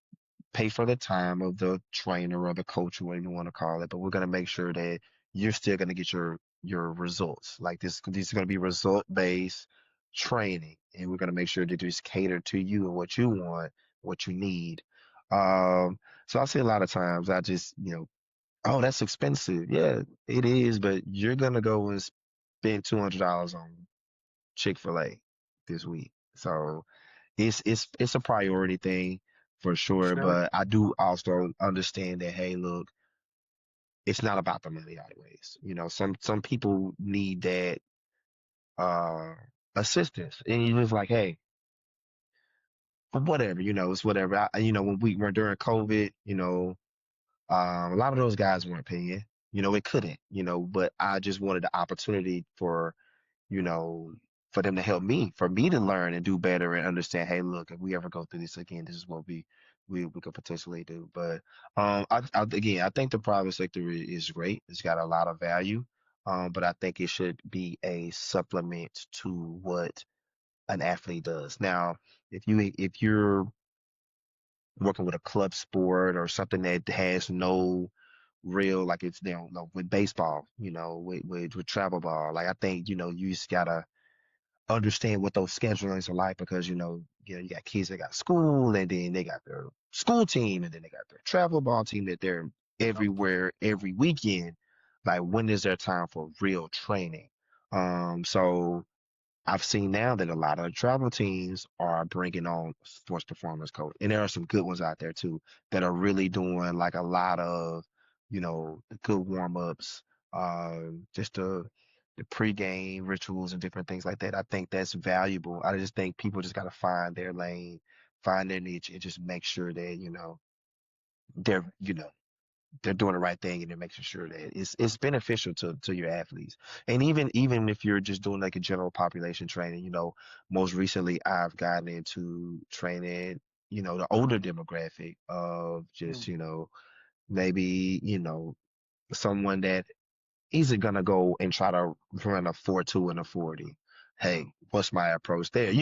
[SPEAKER 2] pay for the time of the trainer or the coach, or whatever you want to call it, but we're gonna make sure that you're still gonna get your results. Like this is gonna be result based training, and we're gonna make sure that it's catered to you and what you want, what you need. So I see a lot of times I just, oh, that's expensive. Yeah, it is, but you're gonna go and spend $200 on Chick-fil-A this week. So it's a priority thing for
[SPEAKER 1] For
[SPEAKER 2] sure,
[SPEAKER 1] sure.
[SPEAKER 2] but I do also understand that, hey, look, it's not about the money always. Some people need that uh assistance. And you're just like, hey, whatever, it's whatever. When we were during COVID, a lot of those guys weren't paying. It couldn't, but I just wanted the opportunity you know, for them to help me, for me to learn and do better and understand, hey, look, if we ever go through this again, this is what we could potentially do. But again, I think the private sector is great. It's got a lot of value. But I think it should be a supplement to what an athlete does. Now, if you're working with a club sport or something that has no real, like it's, with baseball, with travel ball, like I think, you just gotta understand what those schedulings are like, because you got kids that got school, and then they got their school team, and then they got their travel ball team that they're
[SPEAKER 1] Yeah,
[SPEAKER 2] everywhere every weekend. Like, when is there time for real training? So I've seen now that a lot of travel teams are bringing on sports performance coach, and there are some good ones out there too that are really doing like a lot of, the good warm ups, just the pregame rituals and different things like that. I think that's valuable. I just think people just got to find their lane, find their niche, and just make sure that they're they're doing the right thing, and they're making sure that it's beneficial to your athletes. And even if you're just doing like a general population training, most recently I've gotten into training, the older demographic of just,
[SPEAKER 1] mm,
[SPEAKER 2] maybe, someone that isn't gonna go and try to run a 4.2 and a 40. Hey, what's my approach there?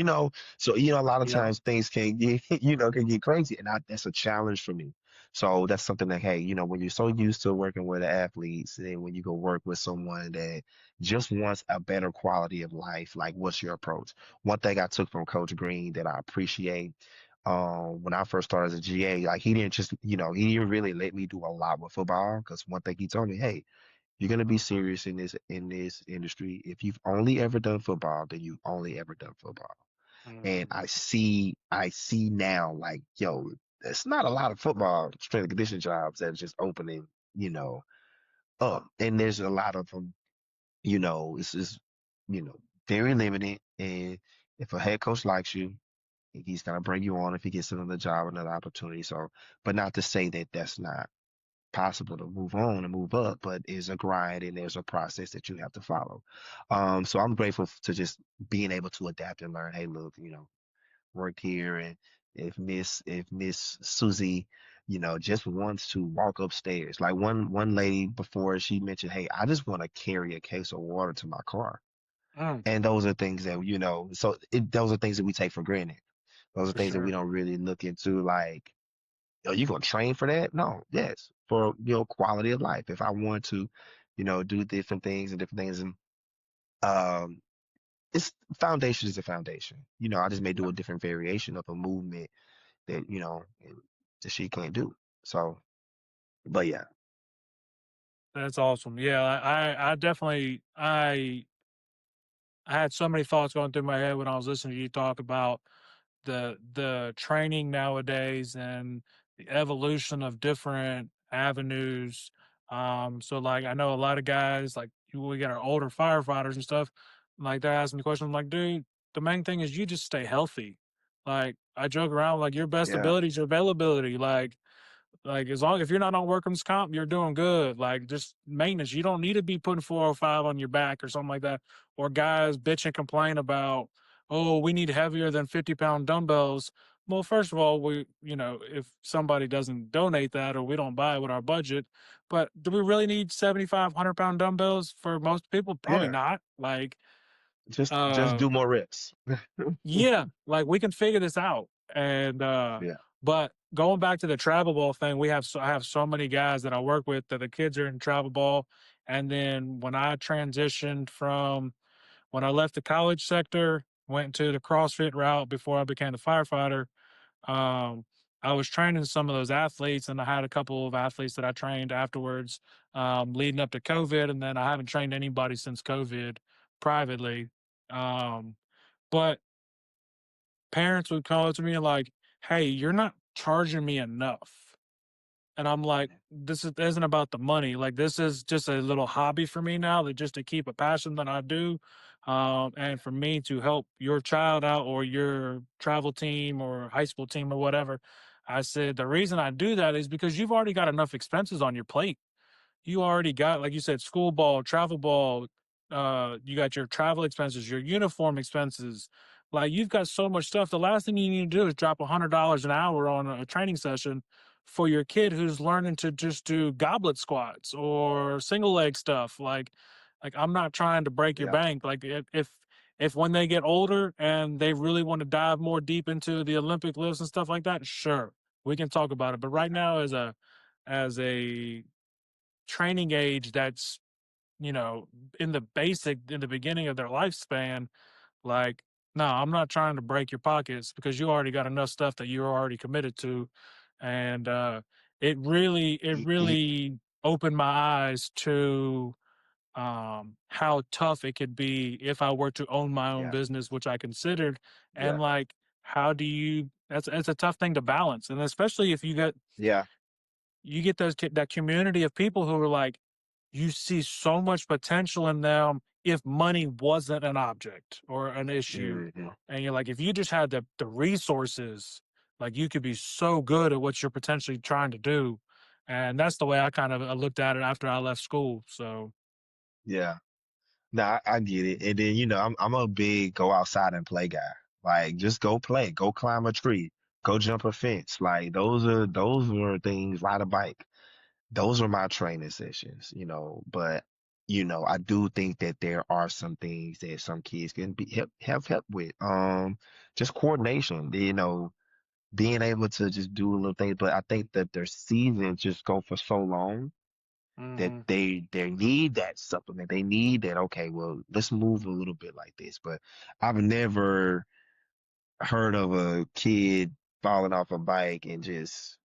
[SPEAKER 2] So a lot of
[SPEAKER 1] yeah,
[SPEAKER 2] times things can get can get crazy, and that's a challenge for me. So that's something that, hey, when you're so used to working with athletes, and when you go work with someone that just wants a better quality of life, like, what's your approach? One thing I took from Coach Green that I appreciate, when I first started as a GA, like, he didn't just, he didn't really let me do a lot with football, because one thing he told me, hey, You're gonna be serious in this industry. If you've only ever done football, then you've only ever done football. And
[SPEAKER 1] Mhm.
[SPEAKER 2] I see now, like, yo, it's not a lot of football strength and conditioning jobs that are just opening, you know, up. And there's a lot of them, it's just, you know, very limited. And if a head coach likes you, he's gonna bring you on if he gets another job, another opportunity. So, but not to say that that's not possible to move on and move up, but is a grind and there's a process that you have to follow. So I'm grateful to just being able to adapt and learn. Hey, look, worked here, and if Miss Susie, just wants to walk upstairs, like one lady before, she mentioned, hey, I just want to carry a case of water to my car.
[SPEAKER 1] Mm,
[SPEAKER 2] And those are things that, those are things that we take for granted. Those are
[SPEAKER 1] for
[SPEAKER 2] things that we
[SPEAKER 1] sure.
[SPEAKER 2] don't really look into, like, are you gonna train for that? No, yes, for quality of life. If I want to, do different things and different things, and um, it's foundation is a foundation. I just may do a different variation of a movement that that she can't do. So, but yeah,
[SPEAKER 1] That's awesome. Yeah, I definitely I had so many thoughts going through my head when I was listening to you talk about the training nowadays and the evolution of different avenues. So like I know a lot of guys like we got our older firefighters and stuff, like they're asking the question, I'm like, dude, the main thing is you just stay healthy. Like I joke around like your best
[SPEAKER 2] yeah,
[SPEAKER 1] ability is your availability. Like as long if you're not on workman's comp, you're doing good. Like just maintenance. You don't need to be putting 405 on your back or something like that. Or guys bitch and complain about, oh, we need heavier than 50-pound dumbbells. Well, first of all, if somebody doesn't donate that or we don't buy it with our budget, but do we really need 75, 100-pound dumbbells for most people? Probably
[SPEAKER 2] yeah.
[SPEAKER 1] not. Like,
[SPEAKER 2] Just
[SPEAKER 1] uh,
[SPEAKER 2] do more reps.
[SPEAKER 1] yeah, like we can figure this out. And
[SPEAKER 2] Yeah,
[SPEAKER 1] but going back to the travel ball thing, I have so many guys that I work with that the kids are in travel ball. And then when I transitioned from when I left the college sector, went to the CrossFit route before I became a firefighter, um, I was training some of those athletes, and I had a couple of athletes that I trained afterwards, leading up to COVID, and then I haven't trained anybody since COVID privately. Um, but parents would call to me like, "Hey, you're not charging me enough." And I'm like, isn't about the money. Like this is just a little hobby for me now, that just to keep a passion that I do. And for me to help your child out or your travel team or high school team or whatever, I said the reason I do that is because you've already got enough expenses on your plate. You already got, like you said, school ball, travel ball. You got your travel expenses, your uniform expenses. Like you've got so much stuff. The last thing you need to do is drop $100 an hour on a training session for your kid who's learning to just do goblet squats or single leg stuff. Like I'm not trying to break your
[SPEAKER 2] yeah,
[SPEAKER 1] bank. Like if when they get older and they really want to dive more deep into the Olympic lifts and stuff like that, sure, we can talk about it. But right
[SPEAKER 2] yeah,
[SPEAKER 1] now, as a training age that's you know in the beginning of their lifespan, like, no, I'm not trying to break your pockets because you already got enough stuff that you're already committed to. And it
[SPEAKER 2] Y- y-
[SPEAKER 1] really opened my eyes to how tough it could be if I were to own my own
[SPEAKER 2] yeah,
[SPEAKER 1] business, which I considered. And
[SPEAKER 2] yeah,
[SPEAKER 1] like, how do you that's a tough thing to balance, and especially if
[SPEAKER 2] yeah.
[SPEAKER 1] you get that community of people who are like, you see so much potential in them if money wasn't an object or an issue.
[SPEAKER 2] Hmm.
[SPEAKER 1] And you're like, if you just had the resources, like you could be so good at what you're potentially trying to do. And that's the way I kind of looked at it after I left school. So,
[SPEAKER 2] Yeah. No, I get it. And then, I'm a big go outside and play guy. Like, just go play, go climb a tree, go jump a fence. Like, those were things, ride a bike. Those are my training sessions. But, I do think that there are some things that some kids can have help with. Just coordination, being able to just do a little things. But I think that their seasons just go for so long that
[SPEAKER 1] mhm.
[SPEAKER 2] they need that supplement. They need that, okay, well, let's move a little bit like this. But I've never heard of a kid falling off a bike and just,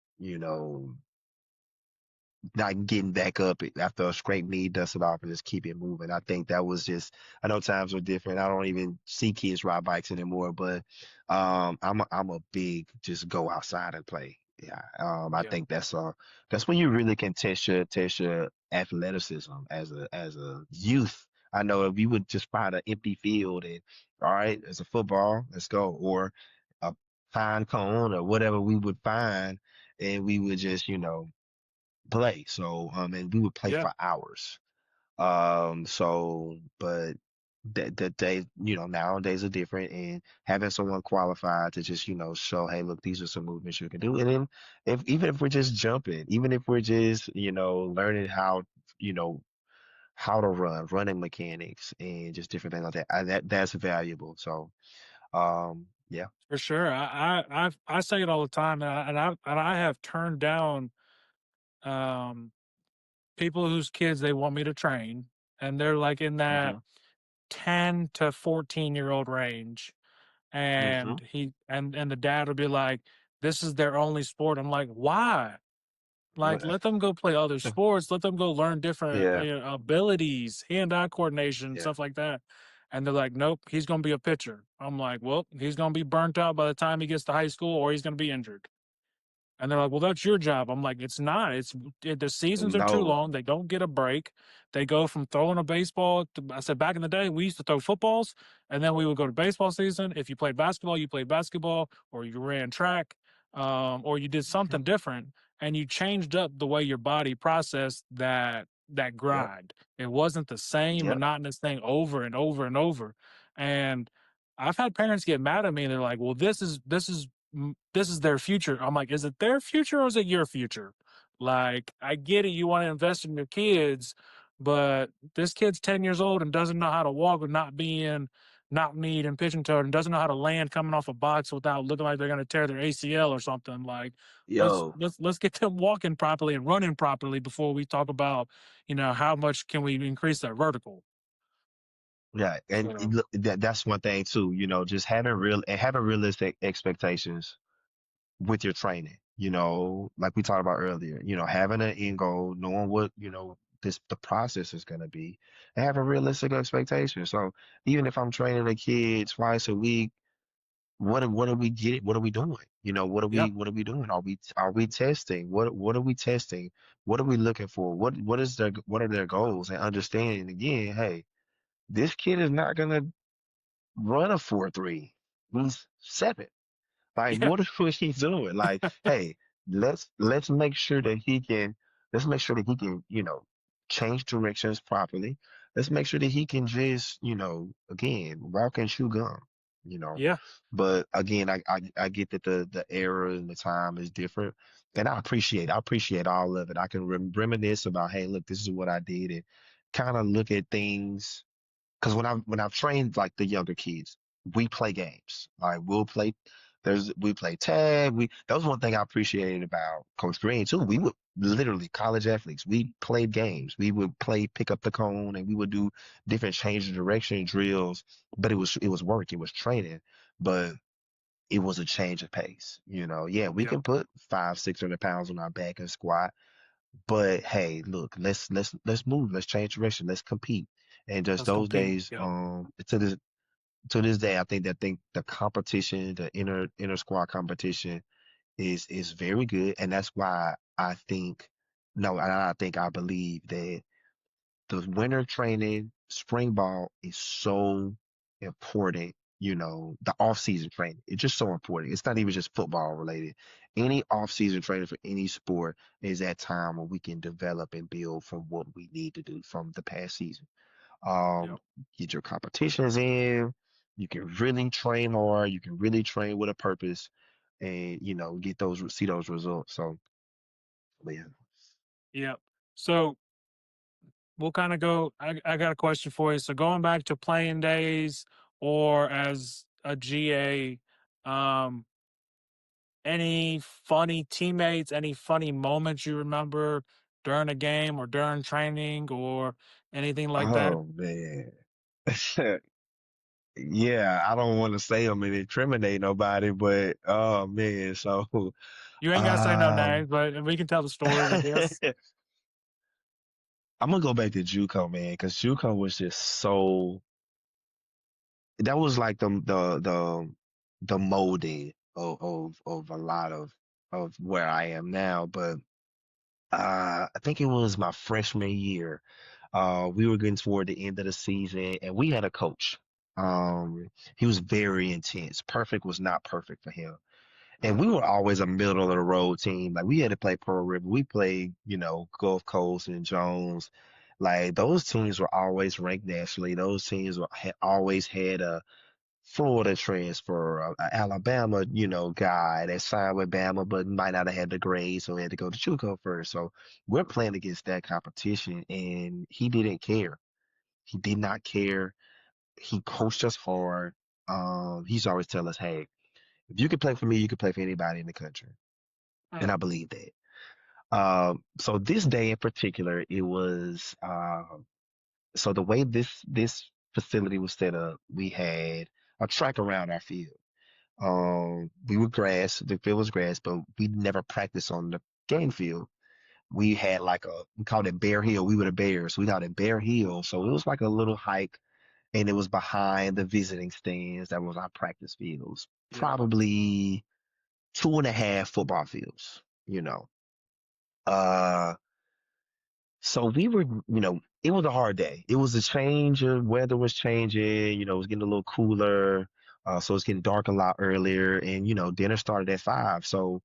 [SPEAKER 2] not getting back up after a scrape knee, dust it off, and just keep it moving. I think that was just. I know times are different. I don't even see kids ride bikes anymore, but I'm a big just go outside and play. Yeah, I
[SPEAKER 1] Yeah.
[SPEAKER 2] think that's when you really can test your athleticism as a youth. I know if you would just find an empty field and all right, it's a football, let's go, or a pine cone or whatever we would find, and we would just play. So, and we would play
[SPEAKER 1] Yeah.
[SPEAKER 2] for hours. But that they, nowadays are different, and having someone qualified to just, show, hey, look, these are some movements you can do. And then even if we're just jumping, even if we're just, learning you know, how to running mechanics and just different things like that, that's valuable. So, yeah.
[SPEAKER 1] For sure. I say it all the time, and I have turned down um people whose kids they want me to train, and they're like in that
[SPEAKER 2] Hmm.
[SPEAKER 1] 10 to 14-year-old range.
[SPEAKER 2] Hmm.
[SPEAKER 1] And the dad will be like, this is their only sport. I'm like, why? Like,
[SPEAKER 2] Right.
[SPEAKER 1] let them go play other sports. Let them go learn different
[SPEAKER 2] Yeah.
[SPEAKER 1] abilities, hand-eye coordination,
[SPEAKER 2] Yeah.
[SPEAKER 1] stuff like that. And they're like, nope, he's going to be a pitcher. I'm like, well, he's going to be burnt out by the time he gets to high school, or he's going to be injured. And they're like, "Well, that's your job." I'm like, "It's not. The seasons are too
[SPEAKER 2] No.
[SPEAKER 1] long. They don't get a break. They go from throwing a baseball to." I said, "Back in the day, we used to throw footballs, and then we would go to baseball season. If you played basketball, you played basketball, or you ran track, or you did
[SPEAKER 2] Hmm.
[SPEAKER 1] something different, and you changed up the way your body processed that
[SPEAKER 2] Yep.
[SPEAKER 1] grind. It wasn't the same
[SPEAKER 2] Yep.
[SPEAKER 1] monotonous thing over and over and over." And I've had parents get mad at me, and they're like, "Well, this is their future." I'm like, is it their future or is it your future? Like, I get it. You want to invest in your kids, but this kid's 10 years old and doesn't know how to walk with not being not kneed and pigeon toed and doesn't know how to land coming off a box without looking like they're going to tear their ACL or something. Like,
[SPEAKER 2] Yo.
[SPEAKER 1] let's get them walking properly and running properly before we talk about, how much can we increase their vertical.
[SPEAKER 2] Yeah, and
[SPEAKER 1] So,
[SPEAKER 2] look, that's one thing too, just having realistic expectations with your training, like we talked about earlier, having an end goal, knowing what, the process is going to be, and having realistic expectations. So even if I'm training a kid twice a week, what are we getting? What are we doing? What are we
[SPEAKER 1] yep,
[SPEAKER 2] what are we doing? Are we testing? What are we testing? What are we looking for? What are their goals? And understanding again, hey, this kid is not gonna run a 4.3. He's 7. Like,
[SPEAKER 1] yeah,
[SPEAKER 2] what is he doing? Like, hey, let's make sure that he can let's make sure that he can, change directions properly. Let's make sure that he can just, again, walk and chew gum, you know.
[SPEAKER 1] yeah,
[SPEAKER 2] But again, I get that the era and the time is different. And I appreciate all of it. I can reminisce about, hey, look, this is what I did, and kind of look at things because when I've trained like the younger kids, we play games. Like we play tag. That was one thing I appreciated about Coach Green too. We would literally college athletes. We played games. We would play pick up the cone, and we would do different change of direction drills. But it was work. It was training, but it was a change of pace. Yeah, we
[SPEAKER 1] yep.
[SPEAKER 2] can put 500-600 pounds on our back and squat, but hey, look, let's move, let's change direction, let's compete. And just
[SPEAKER 1] Let's
[SPEAKER 2] those
[SPEAKER 1] compete.
[SPEAKER 2] days,
[SPEAKER 1] Yep.
[SPEAKER 2] to this day, I think the competition, the inner squad competition is very good, and that's why I think no, and I believe that the winter training, spring ball is so important. The off-season training. It's just so important. It's not even just football related. Any off-season training for any sport is that time when we can develop and build from what we need to do from the past season. Um,
[SPEAKER 1] Yep.
[SPEAKER 2] get your competitions in. You can really train hard. You can really train with a purpose, and see those results. So, yeah.
[SPEAKER 1] Yep. So we'll kind of go. I got a question for you. So going back to playing days or as a GA, um, any funny teammates, any funny moments you remember during a game or during training or anything like that?
[SPEAKER 2] Oh man. Yeah, I don't want to say them and incriminate nobody, but oh man, so
[SPEAKER 1] You ain't gotta say no
[SPEAKER 2] um
[SPEAKER 1] names, but we can tell the stories, I guess.
[SPEAKER 2] I'm gonna go back to JUCO, man, because JUCO was just so that was like the molding of a lot of where I am now. But I think it was my freshman year. We were getting toward the end of the season, and we had a coach. Um, he was very intense. Perfect was not perfect for him. And we
[SPEAKER 1] Mm-hmm.
[SPEAKER 2] were always a middle of the road team. Like we had to play Pearl River. We played, Gulf Coast and Jones. Like those teams were always ranked nationally. Those teams had always had a Florida transfer, a Alabama, guy that signed with Bama but might not have had the grades, so he had to go to JUCO first. So we're playing against that competition, and he didn't care. He did not care. He coached us hard. He's always tell us, hey, if you can play for me, you can play for anybody in the country. And
[SPEAKER 1] Mm.
[SPEAKER 2] I believe that. So this day in particular, it was so the way this facility was set up, we had a track around our field. We were grass, the field was grass, but we never practiced on the game field. We had like we called it Bear Hill. We were the Bears. We called it Bear Hill. So it was like a little hike, and it was behind the visiting stands. That was our practice fields.
[SPEAKER 1] Yeah.
[SPEAKER 2] Probably two and a half football fields, you know. Uh, so we were, it was a hard day. It was a change of weather was changing, it was getting a little cooler. So it's getting dark a lot earlier, and dinner started at 5. So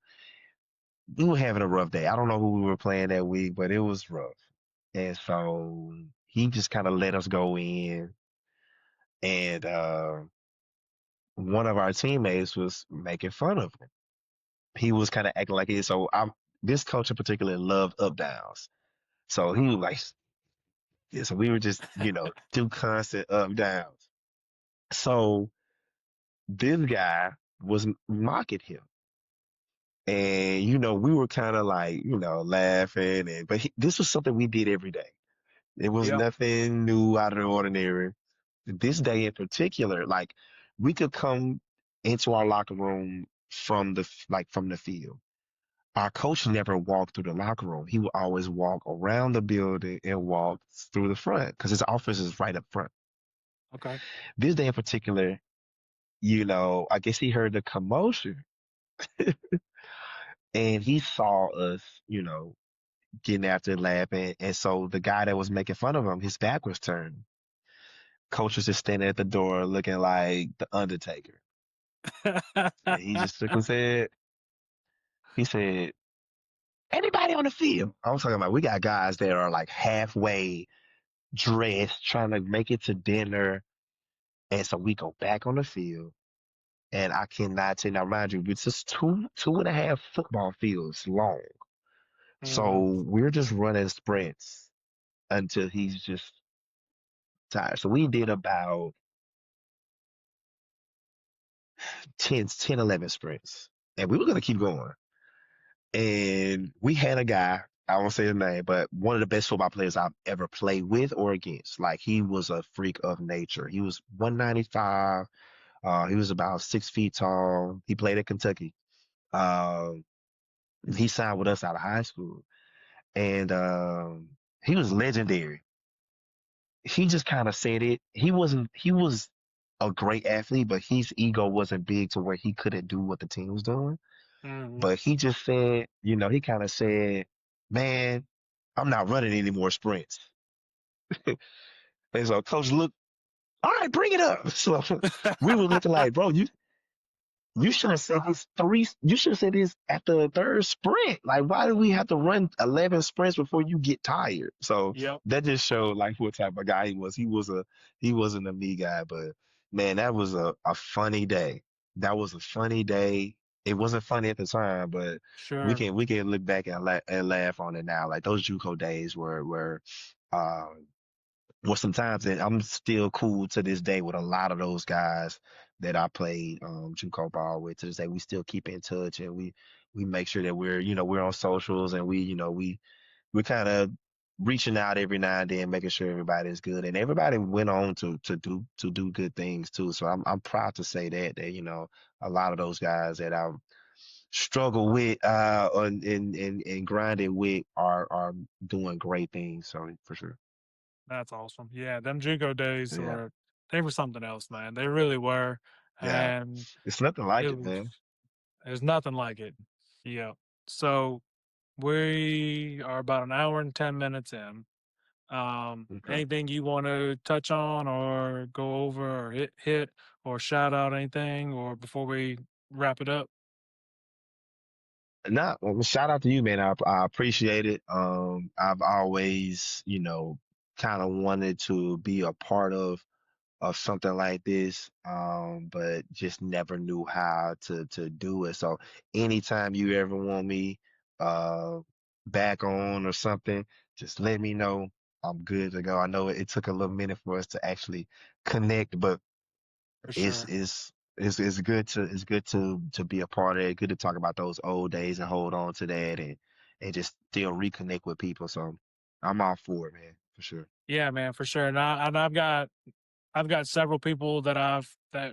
[SPEAKER 2] we were having a rough day. I don't know who we were playing that week, but it was rough. And so he just kind of let us go in, and one of our teammates was making fun of him. He was kind of acting like it. So this coach in particular loved up downs. So he was like, yeah, so we were just, do constant up downs. So this guy was mocking him. And, we were kind of like, laughing. But this was something we did every day. It was
[SPEAKER 1] Yep.
[SPEAKER 2] nothing new out of the ordinary. This day in particular, like we could come into our locker room from the field. Our coach never walked through the locker room. He would always walk around the building and walk through the front because his office is right up front.
[SPEAKER 1] Okay.
[SPEAKER 2] This day in particular, I guess he heard the commotion and he saw us, getting after it, laughing. And so the guy that was making fun of him, his back was turned. Coach was just standing at the door looking like the Undertaker. And he just shook his head. He said, anybody on the field? I'm talking about we got guys that are like halfway dressed, trying to make it to dinner. And so we go back on the field. And I cannot tell now, mind you, it's just two and a half football fields long. So
[SPEAKER 1] Hmm.
[SPEAKER 2] we're just running sprints until he's just tired. So we did about 10, 11 sprints. And we were gonna keep going. And we had a guy, I won't say his name, but one of the best football players I've ever played with or against. Like he was a freak of nature. He was 195. He was about 6 feet tall. He played at Kentucky. Um, he signed with us out of high school, and he was legendary. He just kind of said it. He wasn't. He was a great athlete, but his ego wasn't big to where he couldn't do what the team was doing.
[SPEAKER 1] Hmm.
[SPEAKER 2] But he just said, he kind of said, "Man, I'm not running any more sprints." And so coach looked, all right, bring it up. So we were looking like, bro, you should have said this three. You should have said this at the third sprint. Like, why do we have to run 11 sprints before you get tired? So
[SPEAKER 1] Yep.
[SPEAKER 2] that just showed like what type of guy he was. He wasn't a me guy, but man, that was a funny day. That was a funny day. It wasn't funny at the time, but
[SPEAKER 1] Sure.
[SPEAKER 2] we can look back and laugh on it now. Like those JUCO days were uh, sometimes and I'm still cool to this day with a lot of those guys that I played JUCO ball with. To this day, we still keep in touch and we make sure that we're on socials and we're kind of reaching out every now and then, making sure everybody's good. And everybody went on to do good things too. So I'm proud to say that a lot of those guys that I'm struggle with and grinding with are doing great things. So for sure.
[SPEAKER 1] That's awesome. Yeah, them JUCO days
[SPEAKER 2] Yeah.
[SPEAKER 1] were they were something else, man. They really were,
[SPEAKER 2] Yeah.
[SPEAKER 1] and
[SPEAKER 2] It's nothing like
[SPEAKER 1] it
[SPEAKER 2] it,
[SPEAKER 1] was
[SPEAKER 2] man.
[SPEAKER 1] there's nothing like it. Yeah. So we are about an hour and 10 minutes in.
[SPEAKER 2] Okay.
[SPEAKER 1] Anything you want to touch on or go over or hit or shout out anything or before we wrap it up?
[SPEAKER 2] Nah, well, shout out to you, man. I appreciate it. I've always, kind of wanted to be a part of something like this, but just never knew how to do it. So anytime you ever want me uh back on or something, just let me know. I'm good to go. I know it took a little minute for us to actually connect, but
[SPEAKER 1] For
[SPEAKER 2] it's
[SPEAKER 1] sure.
[SPEAKER 2] it's it's good to be a part of it. Good to talk about those old days and hold on to that and just still reconnect with people. So I'm all for it, man, for sure.
[SPEAKER 1] Yeah, man, for sure. And I've got several people that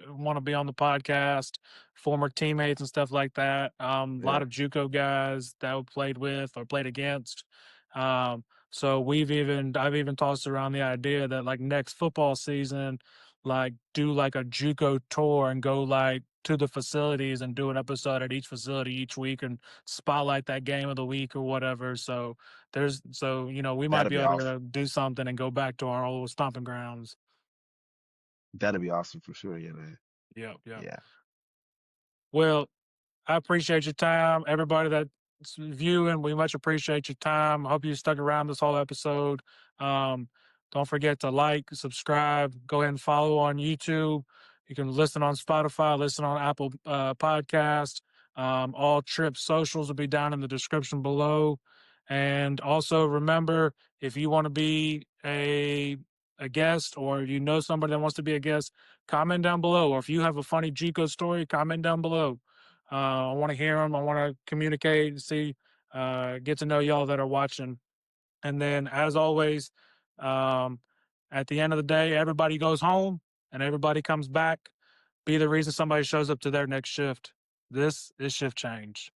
[SPEAKER 1] want to be on the podcast, former teammates and stuff like that. A lot
[SPEAKER 2] Yeah,
[SPEAKER 1] of JUCO guys that we played with or played against. So I've even tossed around the idea that like next football season, like do like a JUCO tour and go like to the facilities and do an episode at each facility each week and spotlight that game of the week or whatever. We might
[SPEAKER 2] that'll
[SPEAKER 1] be
[SPEAKER 2] be
[SPEAKER 1] able
[SPEAKER 2] awesome.
[SPEAKER 1] to do something and go back to our old stomping grounds.
[SPEAKER 2] That'll be awesome for sure. Yeah, man.
[SPEAKER 1] Yep, yep.
[SPEAKER 2] Yeah.
[SPEAKER 1] Well, I appreciate your time. Everybody that's viewing, we much appreciate your time. I hope you stuck around this whole episode. Um, don't forget to like, subscribe, go ahead and follow on YouTube. You can listen on Spotify, listen on Apple Podcast. All Trip socials will be down in the description below. And also remember, if you want to be a guest or you know somebody that wants to be a guest, comment down below. Or if you have a funny Jico story, comment down below. I want to hear them. I want to communicate and see, get to know y'all that are watching. And then, as always, um, at the end of the day, everybody goes home and everybody comes back. Be the reason somebody shows up to their next shift. This is shift change.